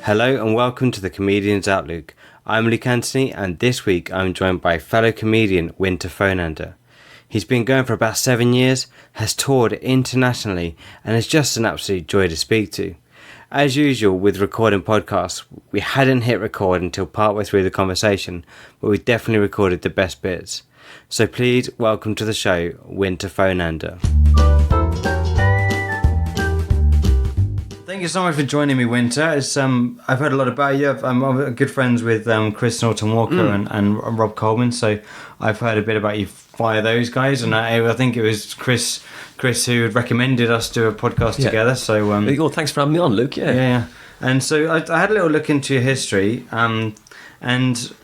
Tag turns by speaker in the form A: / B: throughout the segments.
A: Hello and welcome to the Comedian's Outlook. I'm Luke Anthony, and this week I'm joined by fellow comedian Winter Foenander. He's been going for about 7 years, has toured internationally, and is just an absolute joy to speak to. As usual with recording podcasts, we hadn't hit record until partway through the conversation, but we definitely recorded the best bits. So please welcome to the show, Winter Foenander. Thank you so much for joining me, Winter. I've heard a lot about you. I'm good friends with Chris Norton Walker and Rob Coleman, so I've heard a bit about you via those guys. And I think it was Chris who had recommended us do a podcast together. So
B: well, thanks for having me on, Luke.
A: Yeah. And so I had a little look into your history, and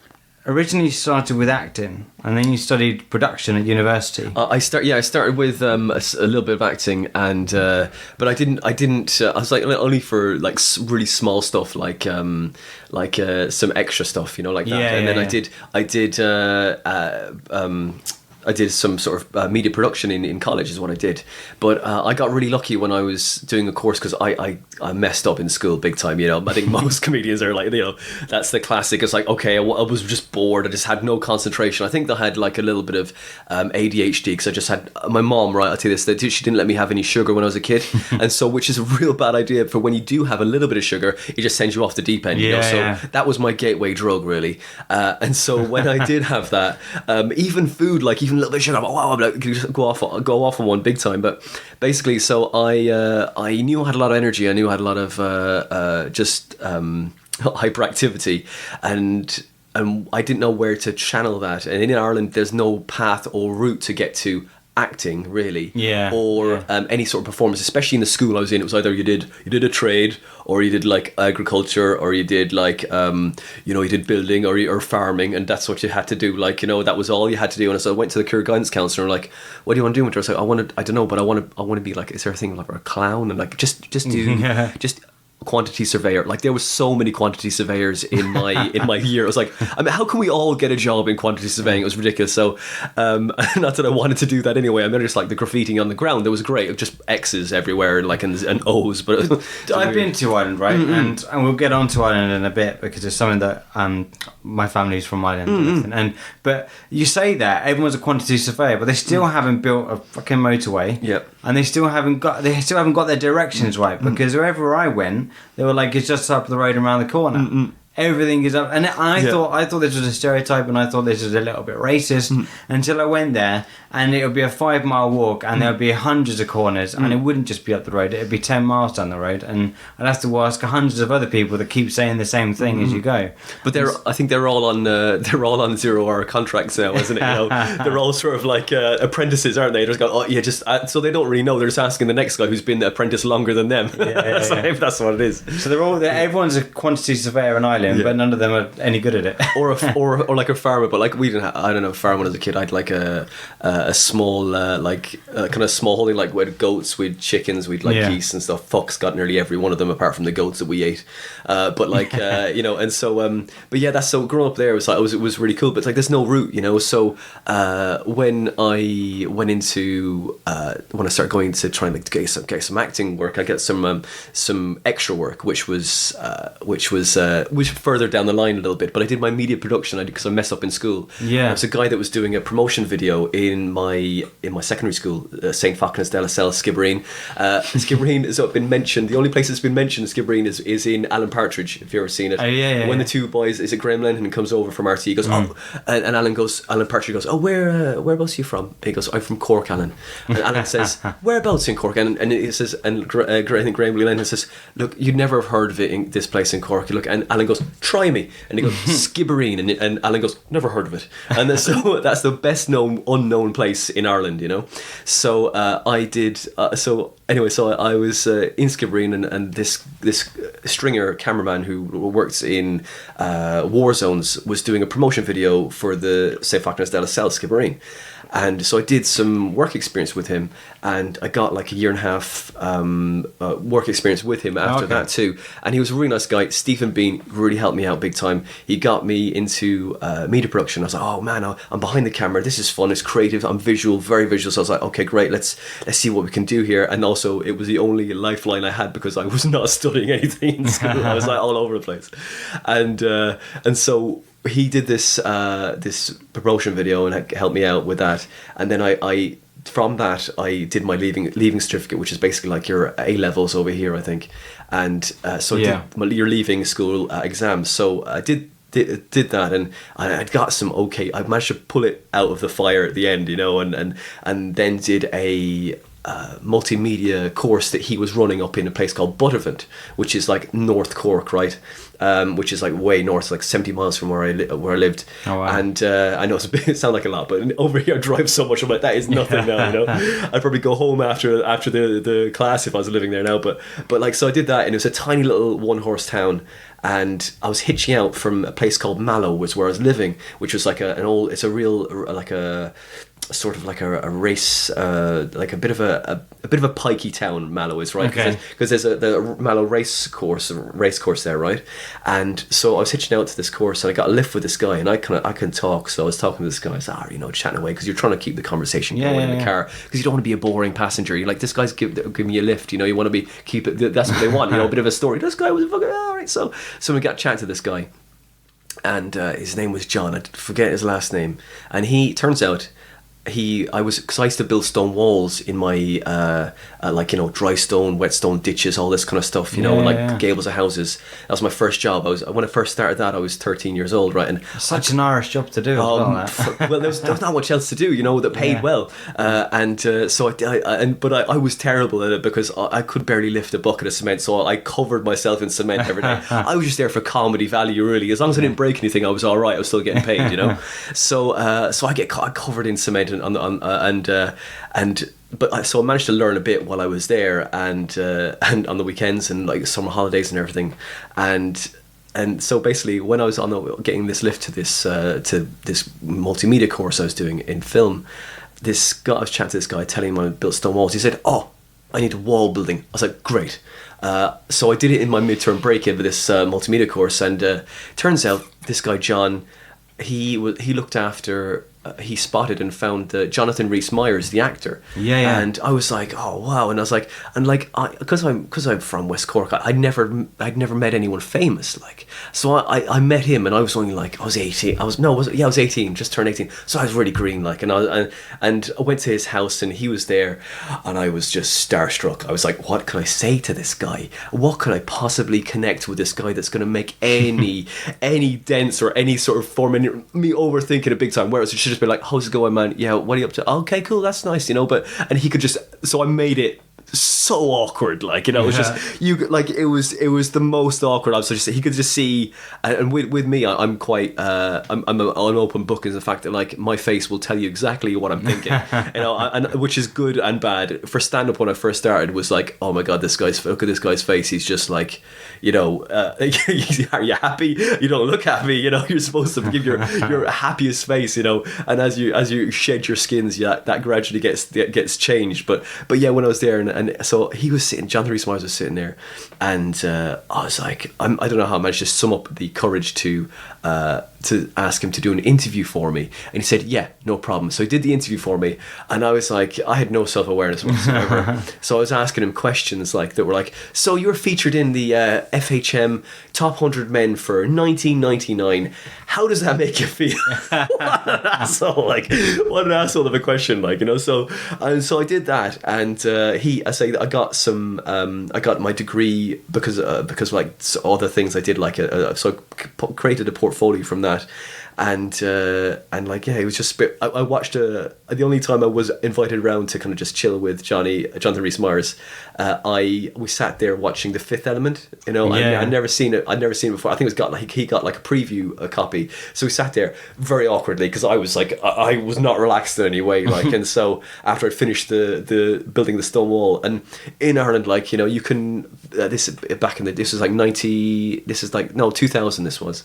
A: originally you started with acting, and then you studied production at university.
B: I started with a little bit of acting, and but I didn't. I was like only for like really small stuff, like some extra stuff, like that. And then I did some sort of media production in college is what I did. But I got really lucky when I was doing a course because I messed up in school big time. I think most comedians are like, that's the classic. It's like, okay, I was just bored. I just had no concentration. I think I had like a little bit of ADHD because I just had my mom, right? I'll tell you this, that she didn't let me have any sugar when I was a kid. And so, which is a real bad idea for when you do have a little bit of sugar, it just sends you off the deep end. So that was my gateway drug, really. And so when I did have that, even food, like even a little bit of sugar, I'm like, go off on one big time. But basically, so I knew I had a lot of energy. I knew I had a lot of hyperactivity, and I didn't know where to channel that. And in Ireland, there's no path or route to get to acting, really, any sort of performance, especially in the school I was in. It was either you did a trade, or you did like agriculture, or you did like you did building or farming, and that's what you had to do. Like, that was all you had to do. And so I went to the career guidance counsellor, and like, what do you want to do? And I was like, I don't know, but I want to be like, is there a thing like a clown? And like, just do just quantity surveyor. Like, there was so many quantity surveyors in my year. I was like, how can we all get a job in quantity surveying? It was ridiculous. So not that I wanted to do that anyway. I mean, just like the graffiti on the ground, that was great. Just X's everywhere, like and O's. But
A: I've been to Ireland, right? And we'll get on to Ireland in a bit, because it's something that my family's from Ireland. But you say that everyone's a quantity surveyor, but they still haven't built a fucking motorway.
B: Yep.
A: And they still haven't got their directions right, because wherever I went, they were like, it's just up the road and around the corner. Everything is up, and I thought this was a stereotype, and I thought this was a little bit racist until I went there, and it would be a 5-mile walk, and there would be hundreds of corners, and it wouldn't just be up the road; it would be 10 miles down the road, and I'd have to ask hundreds of other people that keep saying the same thing as you go.
B: But I think they're all on 0-hour contracts now, isn't it? They're all sort of like apprentices, aren't they? They just go, so they don't really know. They're just asking the next guy who's been the apprentice longer than them. If that's what it is.
A: So everyone's a quantity surveyor in Ireland. But none of them are any good at it.
B: or like a farmer, but like we didn't. I don't know, farm when I was a kid. I had like a small kind of small holding, like we had goats, we had chickens, we'd like geese and stuff. Fox got nearly every one of them apart from the goats that we ate. But like and so but yeah, that's so growing up there. It was really cool. But it's like there's no route, So when I went into when I started going to try and like get some acting work, I get some extra work, which was further down the line a little bit, but I did my media production because I messed up in school. There was a guy that was doing a promotion video in my secondary school, St. Foenander de la Salle, Skibbereen. Skibbereen has been mentioned. The only place it's been mentioned in Skibbereen is in Alan Partridge, if you've ever seen it. When the two boys, is it Graham Lennon comes over from RT, he goes, and Alan Partridge goes, whereabouts are you from? And he goes, I'm from Cork, Alan. And Alan says, whereabouts in Cork? And he says, and Graham Lennon says, look, you'd never have heard of it in this place in Cork. Look, and Alan goes, try me. And he goes, Skibbereen. And Alan goes, never heard of it. And then, so that's the best known unknown place in Ireland, So I did, so I was in Skibbereen, and this stringer cameraman who works in war zones was doing a promotion video for the St. Foenander de la Salle, Skibbereen. And so I did some work experience with him, and I got like a year and a half work experience with him after that too. And he was a really nice guy. Stephen Bean, really helped me out big time. He got me into media production. I was like, oh man, I'm behind the camera. This is fun. It's creative. I'm visual, very visual. So I was like, okay, great. Let's see what we can do here. And also, it was the only lifeline I had because I was not studying anything in school. I was like all over the place, and so he did this promotion video and helped me out with that. And then I from that I did my leaving certificate, which is basically like your A levels over here, I think. And so I did your leaving school exams. So I did that, and I got some okay. I managed to pull it out of the fire at the end, you know, and then did a multimedia course that he was running up in a place called Butterfant, which is like North Cork, right? Which is like way north, like 70 miles from where I lived.
A: Oh, wow.
B: And I know it sounds like a lot, but over here I drive so much. I'm like, that is nothing now, you know. I'd probably go home after the class if I was living there now. But like, so I did that, and it was a tiny little one-horse town. And I was hitching out from a place called Mallow, was where I was living, which was like it's a real, like a sort of like a race, like a bit of a pikey town. Mallow is, right? Because there's the Mallow race course there, right? And so I was hitching out to this course, and I got a lift with this guy, and I can talk, so I was talking to this guy. I was like, you know, chatting away, because you're trying to keep the conversation going in the car, because you don't want to be a boring passenger. You're like, this guy's giving you a lift, you know, you want to keep it. That's what they want, you know, a bit of a story. This guy was fucking all right. So we got chatting to this guy, and his name was John. I forget his last name, and he turns out. Because I used to build stone walls in my like, you know, dry stone, wet stone ditches, all this kind of stuff, you know, like gables of houses. That was my first job. When I first started that, I was 13 years old, right? And
A: such an Irish job to do. Well,
B: there was not much else to do, you know, that paid well. So I was terrible at it because I could barely lift a bucket of cement, so I covered myself in cement every day. I was just there for comedy value, really. As long as I didn't break anything, I was all right. I was still getting paid, you know. So I get covered in cement. So I managed to learn a bit while I was there, and on the weekends and like summer holidays and everything, and so basically when I was getting this lift to this multimedia course I was doing in film, I was chatting to this guy, telling him I built stone walls. He said, "Oh, I need a wall building." I was like, "Great." So I did it in my midterm break in this multimedia course, and turns out this guy John, he looked after. He spotted and found Jonathan Rhys-Meyers, the actor. Yeah. And I was like, oh wow. And I was like, because I'm from West Cork, I'd never met anyone famous. Like, so I met him, and I was only like, I was 18. I was 18, just turned 18. So I was really green, like, and I went to his house, and he was there, and I was just starstruck. I was like, what can I say to this guy? What could I possibly connect with this guy that's going to make any dents or any sort of form in me overthinking it big time? Whereas it should just be like, how's it going, man? Yeah, what are you up to? Okay, cool, that's nice, you know. And he could just, so I made it so awkward, like, you know. It was just it was the most awkward. I was just, he could just see, and with me, I'm quite I'm an open book in the fact that, like, my face will tell you exactly what I'm thinking, you know, and which is good and bad. For stand up when I first started, was like, oh my god, look at this guy's face. He's just like, you know, are you happy? You don't look happy, you know. You're supposed to give your happiest face, you know. And as you shed your skins, that gradually gets changed. But yeah, when I was there, and so he was sitting, Jonathan Rhys-Meyers was sitting there, and I was like, I don't know how I managed to sum up the courage to ask him to do an interview for me. And he said, yeah, no problem. So he did the interview for me, and I was like, I had no self-awareness whatsoever. So I was asking him questions like that were like, so you were featured in the FHM Top 100 Men for 1999. How does that make you feel? What an asshole! Like, what an asshole of a question, like, you know. So I did that, and I got my degree because like all the things I did, like so I created a portfolio from that. And like, yeah, it was just I watched the only time I was invited around to kind of just chill with Jonathan Rhys-Meyers, we sat there watching The Fifth Element, you know. I'd never seen it before. I think he got like a preview, a copy, so we sat there very awkwardly, because I was like, I was not relaxed in any way, like. And so after I'd finished the building the stone wall, and in Ireland, like, you know, you can this was like 2000 this was,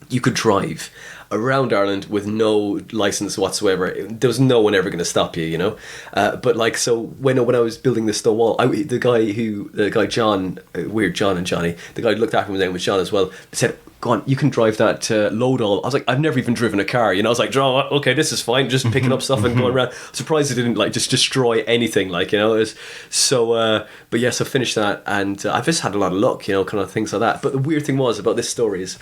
B: you could drive around Ireland with no license whatsoever. There was no one ever going to stop you, you know. But like, so when I was building the stone wall, the guy John, weird John and Johnny, the guy who looked after me, his name was John as well, said, go on, you can drive that load all. I was like, I've never even driven a car, you know. I was like, John, okay, this is fine, just picking up stuff and going around. Surprised it didn't like just destroy anything, like, you know. It was so but yeah, so finished that, and I've just had a lot of luck, you know, kind of things like that. But the weird thing was about this story is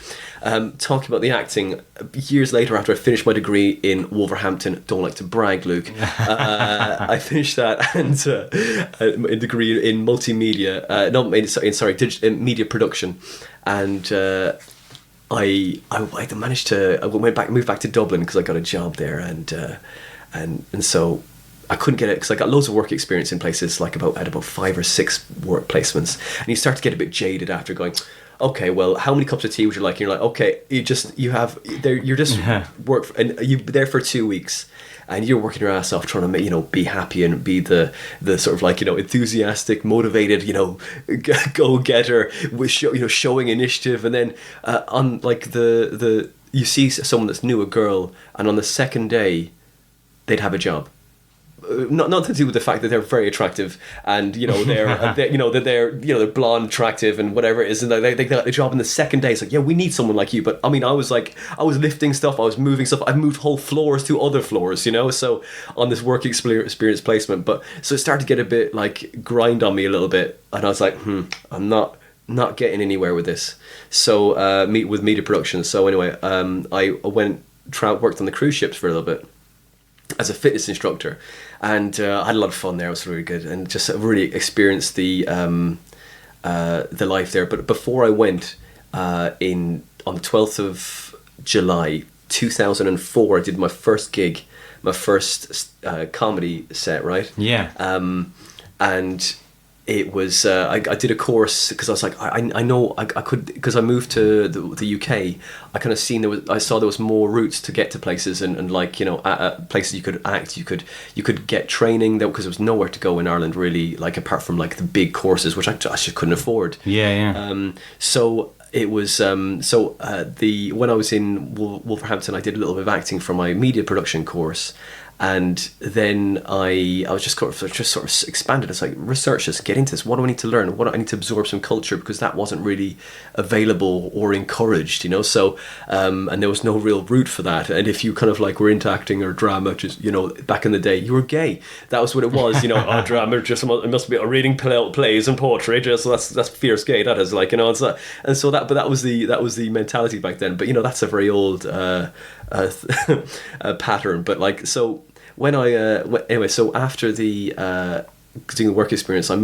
B: talking about the acting years later, after I finished my degree in Wolverhampton, don't like to brag, Luke, I finished that, and a degree in multimedia, in media production, and I managed to moved back to Dublin because I got a job there, and so I couldn't get it because I got loads of work experience in places, like I had about 5 or 6 work placements, and you start to get a bit jaded after going, okay, well, how many cups of tea would you like? And you're like, okay, you're just work for, and you're there for 2 weeks. And you're working your ass off trying to, you know, be happy and be the sort of like, you know, enthusiastic, motivated, you know, go-getter with showing initiative. And then on like you see someone that's new, a girl, and on the second day they'd have a job. Not to do with the fact that they're very attractive and, you know, they're blonde, attractive, and whatever it is, and they got the job in the second day. It's like, yeah, we need someone like you. But I mean, I was lifting stuff, I was moving stuff, I've moved whole floors to other floors, you know. So on this work experience placement, but so it started to get a bit like grind on me a little bit, and I was like, I'm not getting anywhere with this. So with media production. So anyway, I worked on the cruise ships for a little bit as a fitness instructor, and I had a lot of fun there. It was really good, and just really experienced the life there. But before I went, on the 12th of July 2004, I did my first gig, my first comedy set, right?
A: Yeah.
B: And it was I did a course because I was like, I know I could, because I moved to the UK. I kind of saw there was more routes to get to places, and like, you know, places you could act, you could get training there, because there was nowhere to go in Ireland really, like apart from like the big courses, which I just couldn't afford.
A: Yeah.
B: So it was when I was in Wolverhampton, I did a little bit of acting for my media production course. And then I was just sort of expanded. It's like, research this, get into this. What do I need to learn? What do I need to absorb some culture, because that wasn't really available or encouraged, you know. So and there was no real route for that. And if you kind of like were into acting or drama, just, you know, back in the day, you were gay. That was what it was, you know. Oh, drama, just it must be reading plays and poetry. Just that's fierce gay. That is, like, you know. It's that, and so that was the mentality back then. But you know, that's a very old pattern. But like, so. When anyway, so after the doing the work experience, I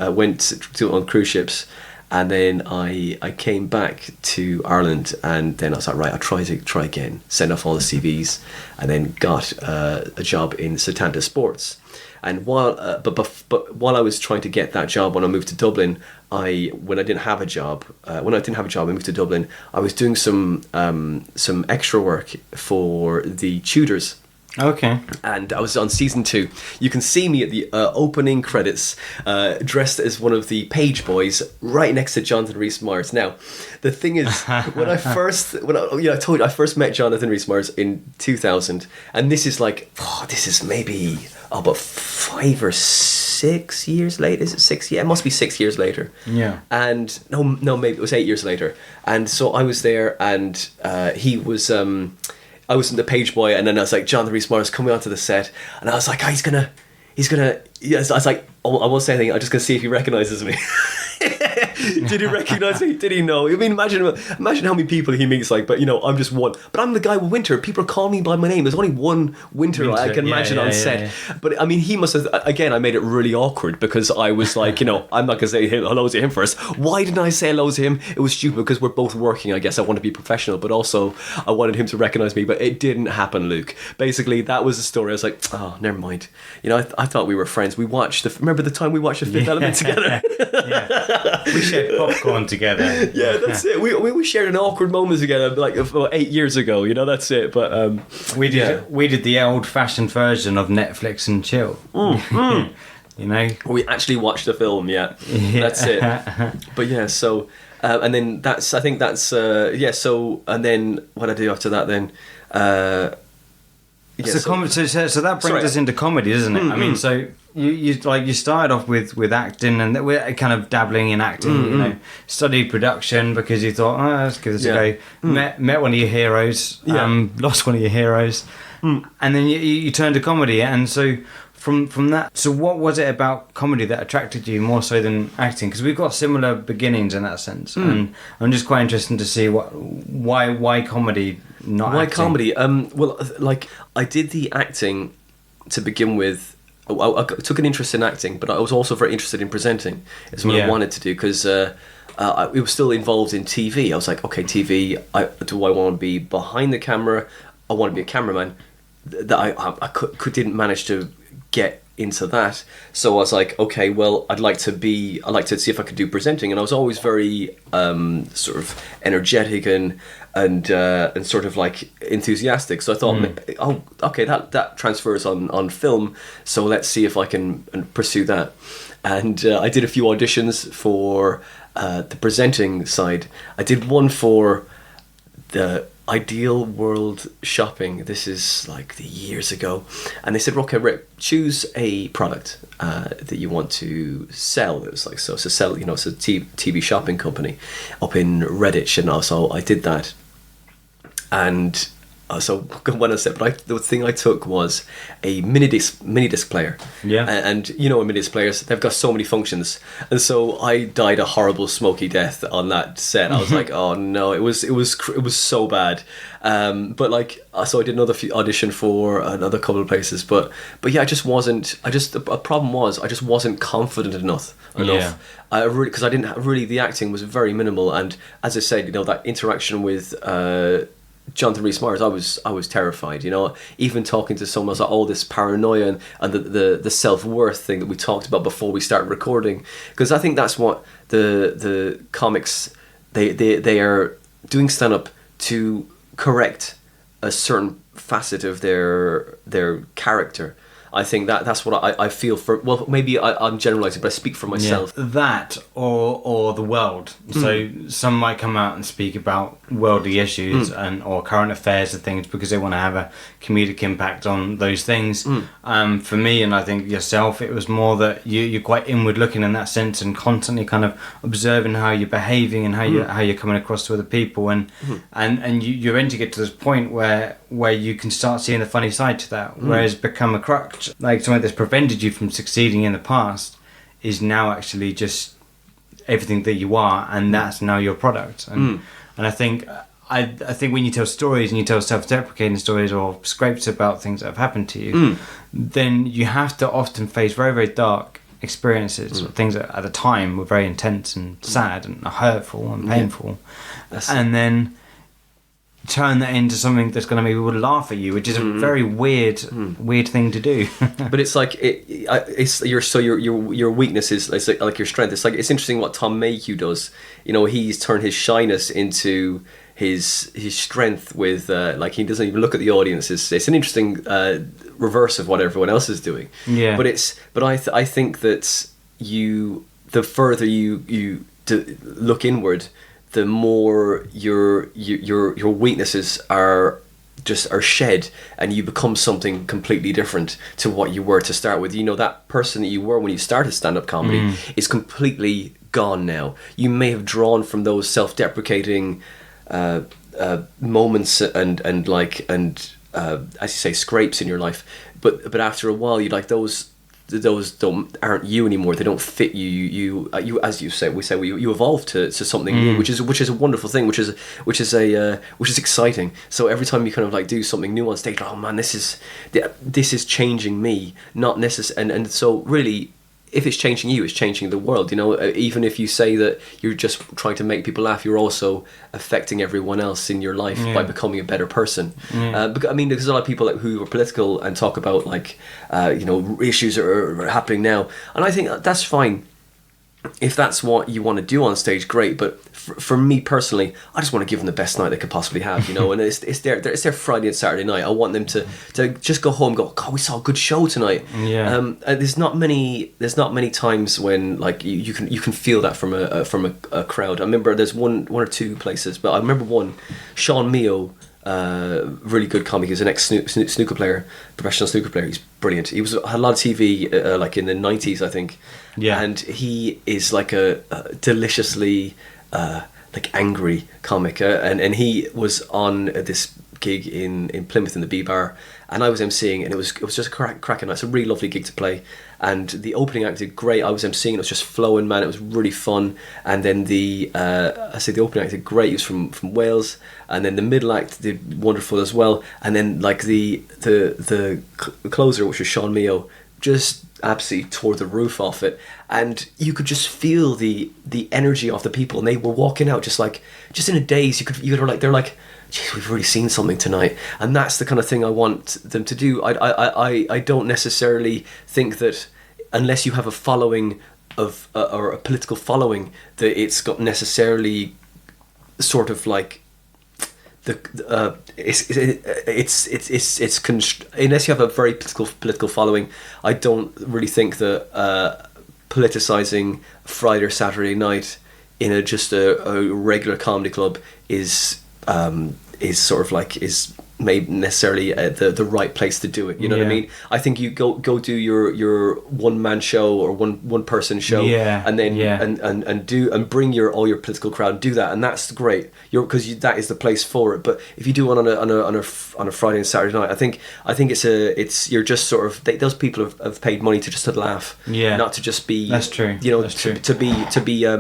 B: went on cruise ships, and then I came back to Ireland, and then I was like, right, I'll try again, send off all the CVs, and then got a job in Setanta Sports. And while I was trying to get that job, when I moved to Dublin, when I didn't have a job, I moved to Dublin, I was doing some extra work for the Tudors.
A: Okay.
B: And I was on season 2. You can see me at the opening credits, dressed as one of the page boys, right next to Jonathan Rhys-Meyers. Now, the thing is, I told you I first met Jonathan Rhys-Meyers in 2000, and this is maybe about 5 or 6 years later. Is it 6? Yeah, it must be 6 years later.
A: Yeah.
B: And no, maybe it was 8 years later. And so I was there, and he was. I was in the page boy, and then I was like, Jonathan Rhys-Meyers coming onto the set, and I was like, oh, he's gonna. Yes, I was like, oh, I won't say anything. I'm just gonna see if he recognizes me. Did he recognize me? Did he know? I mean, imagine how many people he meets. Like, but you know, I'm just one. But I'm the guy with Winter. People are calling me by my name. There's only one Winter I can imagine on set. Yeah. But I mean, he must have. Again, I made it really awkward because I was like, you know, I'm not gonna say hello to him first. Why didn't I say hello to him? It was stupid because we're both working. I guess I want to be professional, but also I wanted him to recognize me. But it didn't happen, Luke. Basically, that was the story. I was like, oh, never mind. You know, I thought we were friends. We watched remember the time we watched The Fifth Element together?
A: Yeah. We shared popcorn together.
B: Yeah, that's it. We shared an awkward moment together like 8 years ago, you know, that's it. But
A: we did the old-fashioned version of Netflix and chill. You know,
B: we actually watched the film. Yeah. That's it. But yeah, so And then I think that's yeah. So and then what I do after that then. Yeah,
A: so that brings us into comedy, doesn't it? I mean, so you started off with acting, and we're kind of dabbling in acting. You know, studied production because you thought, oh, let's give this a go. Met one of your heroes, lost one of your heroes, and then you turned to comedy. And so from that, so what was it about comedy that attracted you more so than acting? Because we've got similar beginnings in that sense, and I'm just quite interested to see why comedy. Why
B: comedy? Well, like I did the acting to begin with. I took an interest in acting, but I was also very interested in presenting. It's what I wanted to do because I was still involved in TV. I was like, okay, TV. Do I want to be behind the camera? I want to be a cameraman. That I didn't manage to get into that. So I was like, okay, well, I'd like to see if I could do presenting, and I was always very sort of energetic and sort of like enthusiastic. So I thought, oh, okay, that transfers on film. So let's see if I can pursue that. And I did a few auditions for the presenting side. I did one for the Ideal World Shopping. This is like the years ago, and they said, okay, Rick, choose a product that you want to sell. It was like, so sell, you know, it's a TV shopping company up in Redditch, and so I did that. And so when I said, but the thing I took was a mini disc player. Yeah. And you know, mini disc players, they've got so many functions, and so I died a horrible smoky death on that set. I was like, oh no, it was so bad. But like, so I did another audition for another couple of places, but yeah, the problem was I just wasn't confident enough. Yeah. Because I didn't really, the acting was very minimal, and as I said, you know, that interaction with Jonathan Rhys-Meyers, I was terrified, you know, even talking to someone, I was like, oh, this paranoia and the self-worth thing that we talked about before we started recording, because I think that's what the comics, they are doing stand-up to correct a certain facet of their character. I think that's what I feel for. Well, maybe I'm generalising, but I speak for myself.
A: Yeah. That or the world. So some might come out and speak about worldly issues or current affairs and things because they want to have a comedic impact on those things. For me, and I think yourself, it was more that you're quite inward looking in that sense and constantly kind of observing how you're behaving and how you're coming across to other people, and you eventually get to this point where you can start seeing the funny side to that, whereas become a crutch. Like something that's prevented you from succeeding in the past is now actually just everything that you are, and that's now your product. And I think when you tell stories and you tell self-deprecating stories or scripts about things that have happened to you, then you have to often face very, very dark experiences, things that at the time were very intense and sad and hurtful and painful, and then turn that into something that's going to make people laugh at you, which is a very weird thing to do.
B: But it's like your weakness is like your strength. It's like, it's interesting what Tom Mayhew does. You know, he's turned his shyness into his strength with like, he doesn't even look at the audience. It's an interesting reverse of what everyone else is doing. Yeah. But I think that the further you look inward, the more your weaknesses are shed, and you become something completely different to what you were to start with. You know, that person that you were when you started stand-up comedy is completely gone now. You may have drawn from those self-deprecating moments and as you say, scrapes in your life, but after a while, you like those aren't you anymore. They don't fit you. You as you say, you evolve to something new, which is a wonderful thing, which is exciting. So every time you kind of like do something new on stage, like, oh man, this is changing me, not necessarily. And so really, if it's changing you, it's changing the world. You know, even if you say that you're just trying to make people laugh, you're also affecting everyone else in your life by becoming a better person. Because, I mean, there's a lot of people who are political and talk about like, you know, issues are happening now, and I think that's fine. if that's what you want to do on stage, great. But for me personally, I just want to give them the best night they could possibly have, you know. And it's their Friday and Saturday night. I want them to just go home and go, God, we saw a good show tonight.
A: Yeah.
B: And there's not many times when like you can feel that from a crowd. I remember there's one or two places, but I remember one, Sean Mio. Really good comic. He's an snooker player, professional snooker player. He's brilliant. He had a lot of TV like in the 90s, I think.
A: Yeah.
B: And he is like a deliciously like angry comic, and he was on this gig in Plymouth in the B Bar, and I was emceeing, and it was just a cracking night. It's a really lovely gig to play, and the opening act did great. I was emceeing, it was just flowing, man. It was really fun. And then the opening act did great. He was from Wales, and then the middle act did wonderful as well. And then like the closer, which was Sean Mio, just absolutely tore the roof off it, and you could just feel the energy of the people, and they were walking out just in a daze. You could like, they're like, geez, we've really seen something tonight. And that's the kind of thing I want them to do. I don't necessarily think that unless you have a following of or a political following, that it's got necessarily sort of like unless you have a very political following, I don't really think that politicizing Friday or Saturday night in a regular comedy club is sort of like is maybe necessarily the right place to do it. You know what I mean? I think you go do your one man show or one person show, and then and bring all your political crowd and do that, and that's great. Because that is the place for it. But if you do one on a Friday and Saturday night, I think it's you're just sort of those people have paid money to just to laugh, not to just be. That's true. You know, that's to be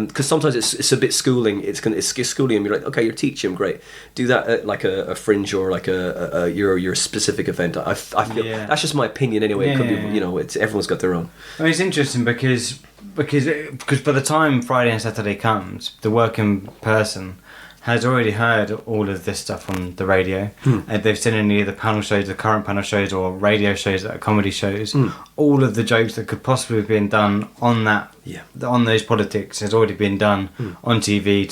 B: because sometimes it's a bit schooling. It's schooling, and you're like, okay, you're teaching, great. Do that at like a fringe or like your specific event. I feel that's just my opinion anyway. It could be, you know, it's everyone's got their own.
A: I mean, it's interesting because by the time Friday and Saturday comes, the working person has already heard all of this stuff on the radio. They've seen any of the panel shows, the current panel shows, or radio shows that are comedy shows. All of the jokes that could possibly have been done on that, on those politics, has already been done on TV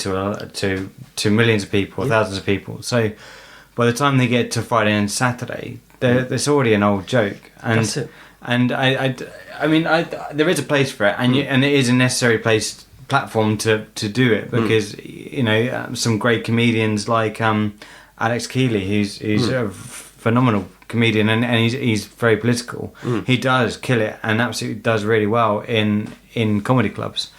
A: to millions of people, thousands of people. So by the time they get to Friday and Saturday, there's already an old joke. And
B: that's it.
A: And I mean, there is a place for it, and and it is a necessary platform to do it, because you know, some great comedians like Alex Keeley, who's a phenomenal comedian, and he's very political. He does kill it and absolutely does really well in comedy clubs.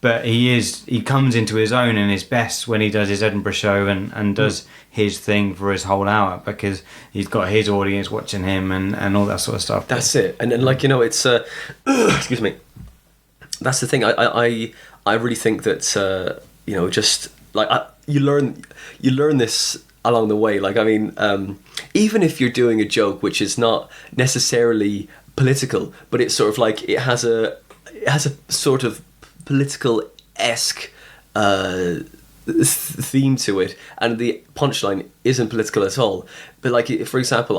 A: But he comes into his own and his best when he does his Edinburgh show and does his thing for his whole hour, because he's got his audience watching him and all that sort of stuff.
B: That's it. And like, you know, it's excuse me. That's the thing. I really think that you know, just like you learn this along the way. Like, I mean, even if you're doing a joke which is not necessarily political, but it's sort of like it has a sort of political-esque theme to it, and the punchline isn't political at all. But like, for example,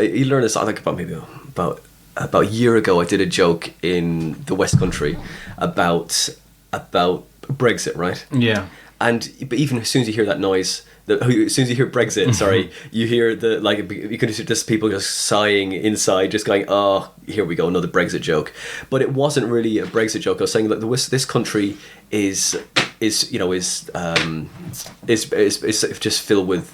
B: you learn this, I think about a year ago, I did a joke in the West Country about Brexit, right?
A: Yeah.
B: But even as soon as you hear that noise, as soon as you hear Brexit, sorry, you hear you could hear just people just sighing inside, just going, "Oh, here we go, another Brexit joke." But it wasn't really a Brexit joke. I was saying that this country is just filled with,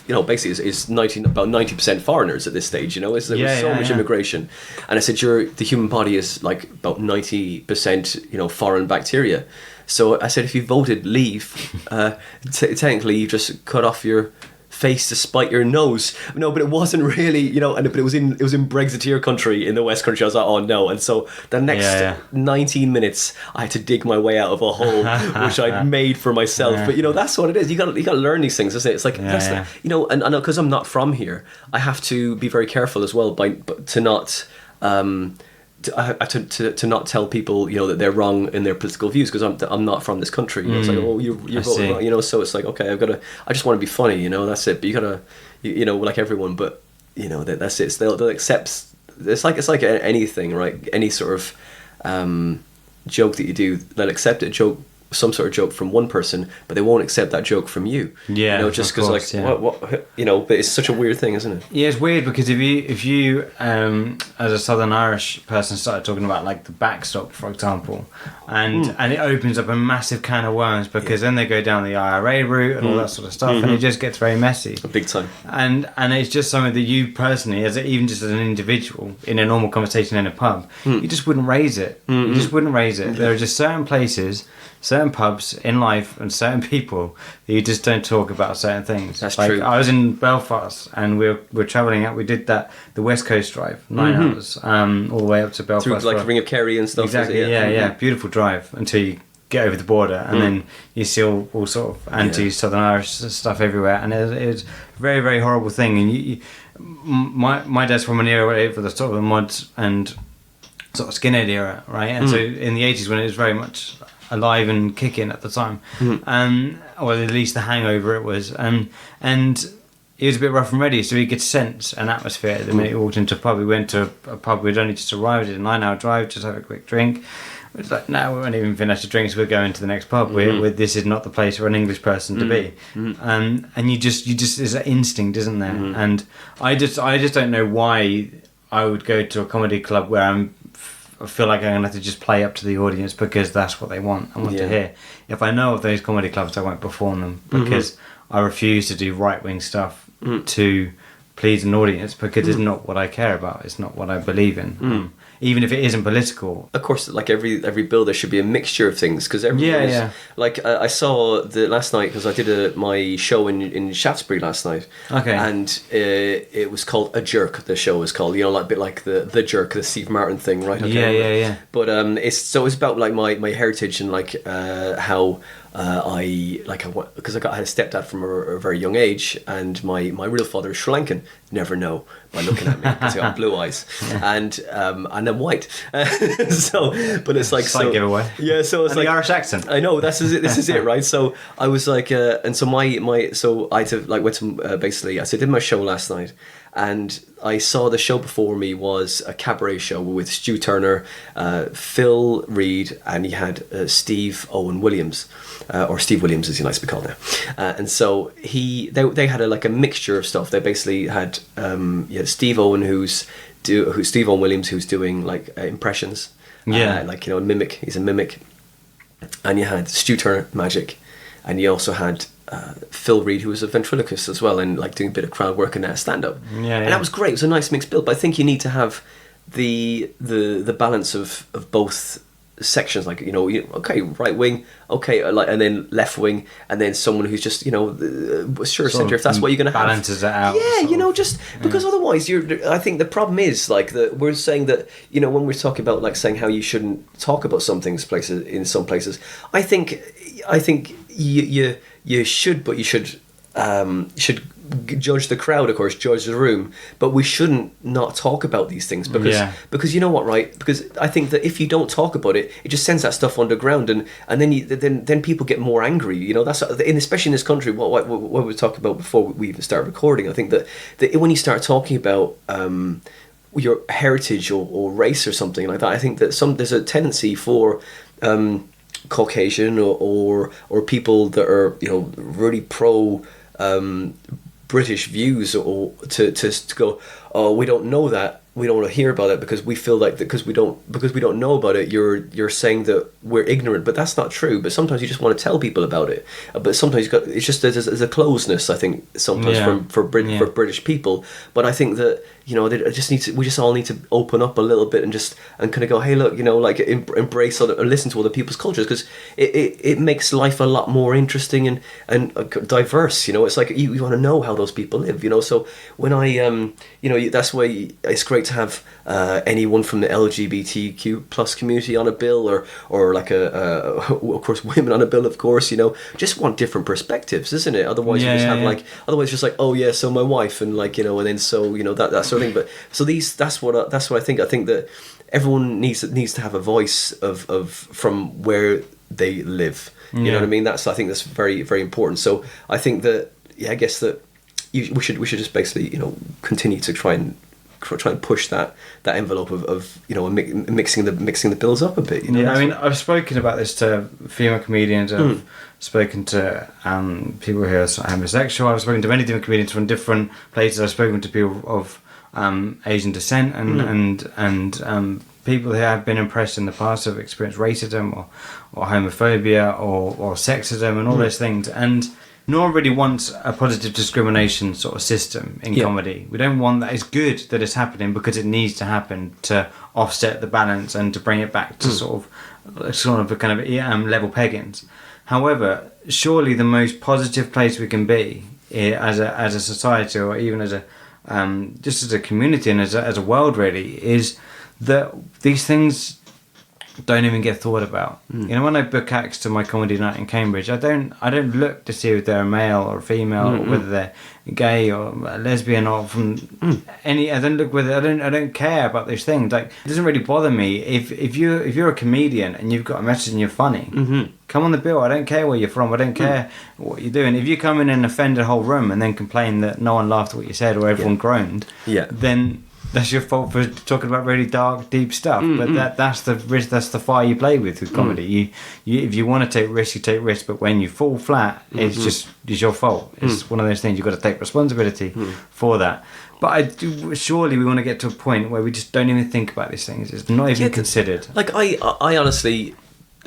B: you know, basically is about 90% foreigners at this stage. You know, there's so much immigration, and I said the human body is like about 90%, you know, foreign bacteria. So I said, if you voted Leave, technically you just cut off your face to spite your nose. No, but it wasn't really, you know. But it was in Brexiteer country in the West Country. I was like, oh no. And so the next 19 minutes, I had to dig my way out of a hole which I'd made for myself. But you know, that's what it is. You got to learn these things, isn't it? It's like you know, and I know, because I'm not from here, I have to be very careful as well to not. To not tell people, you know, that they're wrong in their political views, because I'm not from this country. You know, it's like, oh, you're voting wrong, you know. So it's like, okay, I just want to be funny, you know. That's it. But you gotta, you know, like everyone. But you know, that's it. They'll accept. It's like anything, right? Any sort of joke that you do, they'll accept a joke, some sort of joke from one person, but they won't accept that joke from you.
A: Yeah,
B: you know, just because like what you know, but it's such a weird thing, isn't it?
A: Yeah, it's weird because if you as a Southern Irish person started talking about like the backstop, for example, and it opens up a massive can of worms because then they go down the IRA route and all that sort of stuff, and it just gets very messy.
B: Big time.
A: And it's just something that you personally, even just as an individual in a normal conversation in a pub, you just wouldn't raise it. You just wouldn't raise it. There are just certain places, certain pubs in life and certain people that you just don't talk about certain things.
B: That's
A: like,
B: true.
A: I was in Belfast and we were travelling out. We did the West Coast drive, 9 hours, all the way up to Belfast.
B: Through like Ring of Kerry and stuff.
A: Exactly, yeah. Beautiful drive until you get over the border and then you see all sort of anti-Southern Irish stuff everywhere, and it's a very, very horrible thing. And my dad's from an era for the sort of the mods and sort of skinhead era, right? And so in the 80s when it was very much alive and kicking at the time, or at least the hangover it was, and he was a bit rough and ready, so he could sense an atmosphere the minute he walked into a pub. We went to a pub, we'd only just arrived, did a 9-hour drive, just have a quick drink. It's like, no, we won't even finish the drinks, we're going to the next pub. This is not the place for an English person to be. And you just there's an instinct, isn't there? And I just don't know why I would go to a comedy club where I feel like I'm going to have to just play up to the audience because that's what they want to hear. If I know of those comedy clubs, I won't perform them because I refuse to do right-wing stuff to please an audience because it's not what I care about. It's not what I believe in. Even if it isn't political.
B: Of course, like every bill, there should be a mixture of things because like I saw last night because I did my show in Shaftesbury last night.
A: Okay.
B: And it was called A Jerk. The show was called, like a bit like the Jerk, the Steve Martin thing, right?
A: Yeah.
B: But it's about like my heritage and like how. Because I had a stepdad from a very young age, and my real father is Sri Lankan. Never know by looking at me because I got blue eyes and I'm white. But it's like
A: slight giveaway.
B: Yeah, so it's
A: and
B: like
A: the Irish accent.
B: I know this is it, right? So I was like, and so so I had to like went to basically. I did my show last night. And I saw the show before me was a cabaret show with Stu Turner, Phil Reed, and he had Steve Owen Williams, or Steve Williams as he likes to be called now. And so they had a mixture of stuff. They basically had Steve Owen who's Steve Owen Williams who's doing like impressions, mimic. He's a mimic, and you had Stu Turner magic, and you also had. Phil Reed, who was a ventriloquist as well, and like doing a bit of crowd work and stand up, and that was great. It was a nice mixed build, but I think you need to have the balance of both sections, like okay, right wing, okay, and then left wing, and then someone who's just centre, if that's what you're going to have.
A: Balances it out.
B: Yeah, because otherwise I think the problem is like that we're saying that when we're talking about like saying how you shouldn't talk about some things in some places, I think you should, but you should judge the crowd, of course, judge the room, but we shouldn't not talk about these things because you know what, right? Because I think that if you don't talk about it, it just sends that stuff underground, and then people get more angry. That's especially in this country. What we talked about before we even started recording. I think that when you start talking about your heritage or race or something like that, I think that there's a tendency for Caucasian or people that are really pro British views or to go, oh, we don't know that, we don't want to hear about it because we feel like that because we don't know about it, you're saying that we're ignorant, but that's not true. But sometimes you just want to tell people about it, but sometimes it's just there's a closeness, I think, sometimes for British people. But I think that we just all need to open up a little bit and kind of go, hey, look, embrace or listen to other people's cultures, because it makes life a lot more interesting and diverse. It's like you want to know how those people live. So when I that's why it's great to have anyone from the LGBTQ plus community on a bill, or like of course women on a bill, of course. Just want different perspectives, isn't it? Otherwise otherwise just like, oh yeah, so my wife, and and then so that sort of thing. But so that's what I think. I think that everyone needs to have a voice of from where they live. You know what I mean? I think that's very, very important. So I think that I guess that we should just basically continue to try and try and push that envelope of mixing the bills up a bit.
A: I mean, I've spoken about this to female comedians. I've spoken to people who are sort of homosexual. I've spoken to many different comedians from different places. I've spoken to people of Asian descent and people who have been impressed in the past, have experienced racism or homophobia or sexism and all those things. And no one really wants a positive discrimination sort of system in comedy. We don't want that. It's good that it's happening because it needs to happen to offset the balance and to bring it back to sort of a kind of level peggings. However, surely the most positive place we can be as a society, or even as a just as a community and as a world, really, is that these things don't even get thought about. When I book acts to my comedy night in Cambridge, I don't look to see if they're a male or a female, or whether they're gay or a lesbian or from any. I don't look whether I don't care about those things. Like, it doesn't really bother me if you're a comedian and you've got a message and you're funny. Come on the bill. I don't care where you're from. I don't care what you're doing. If you come in and offend a whole room and then complain that no one laughed at what you said or everyone groaned, then that's your fault for talking about really dark, deep stuff. But that's the risk. That's the fire you play with comedy. You if you want to take risks, you take risks. But when you fall flat, it's your fault. It's one of those things. You've got to take responsibility for that. But surely we want to get to a point where we just don't even think about these things. It's not even considered.
B: Like I honestly,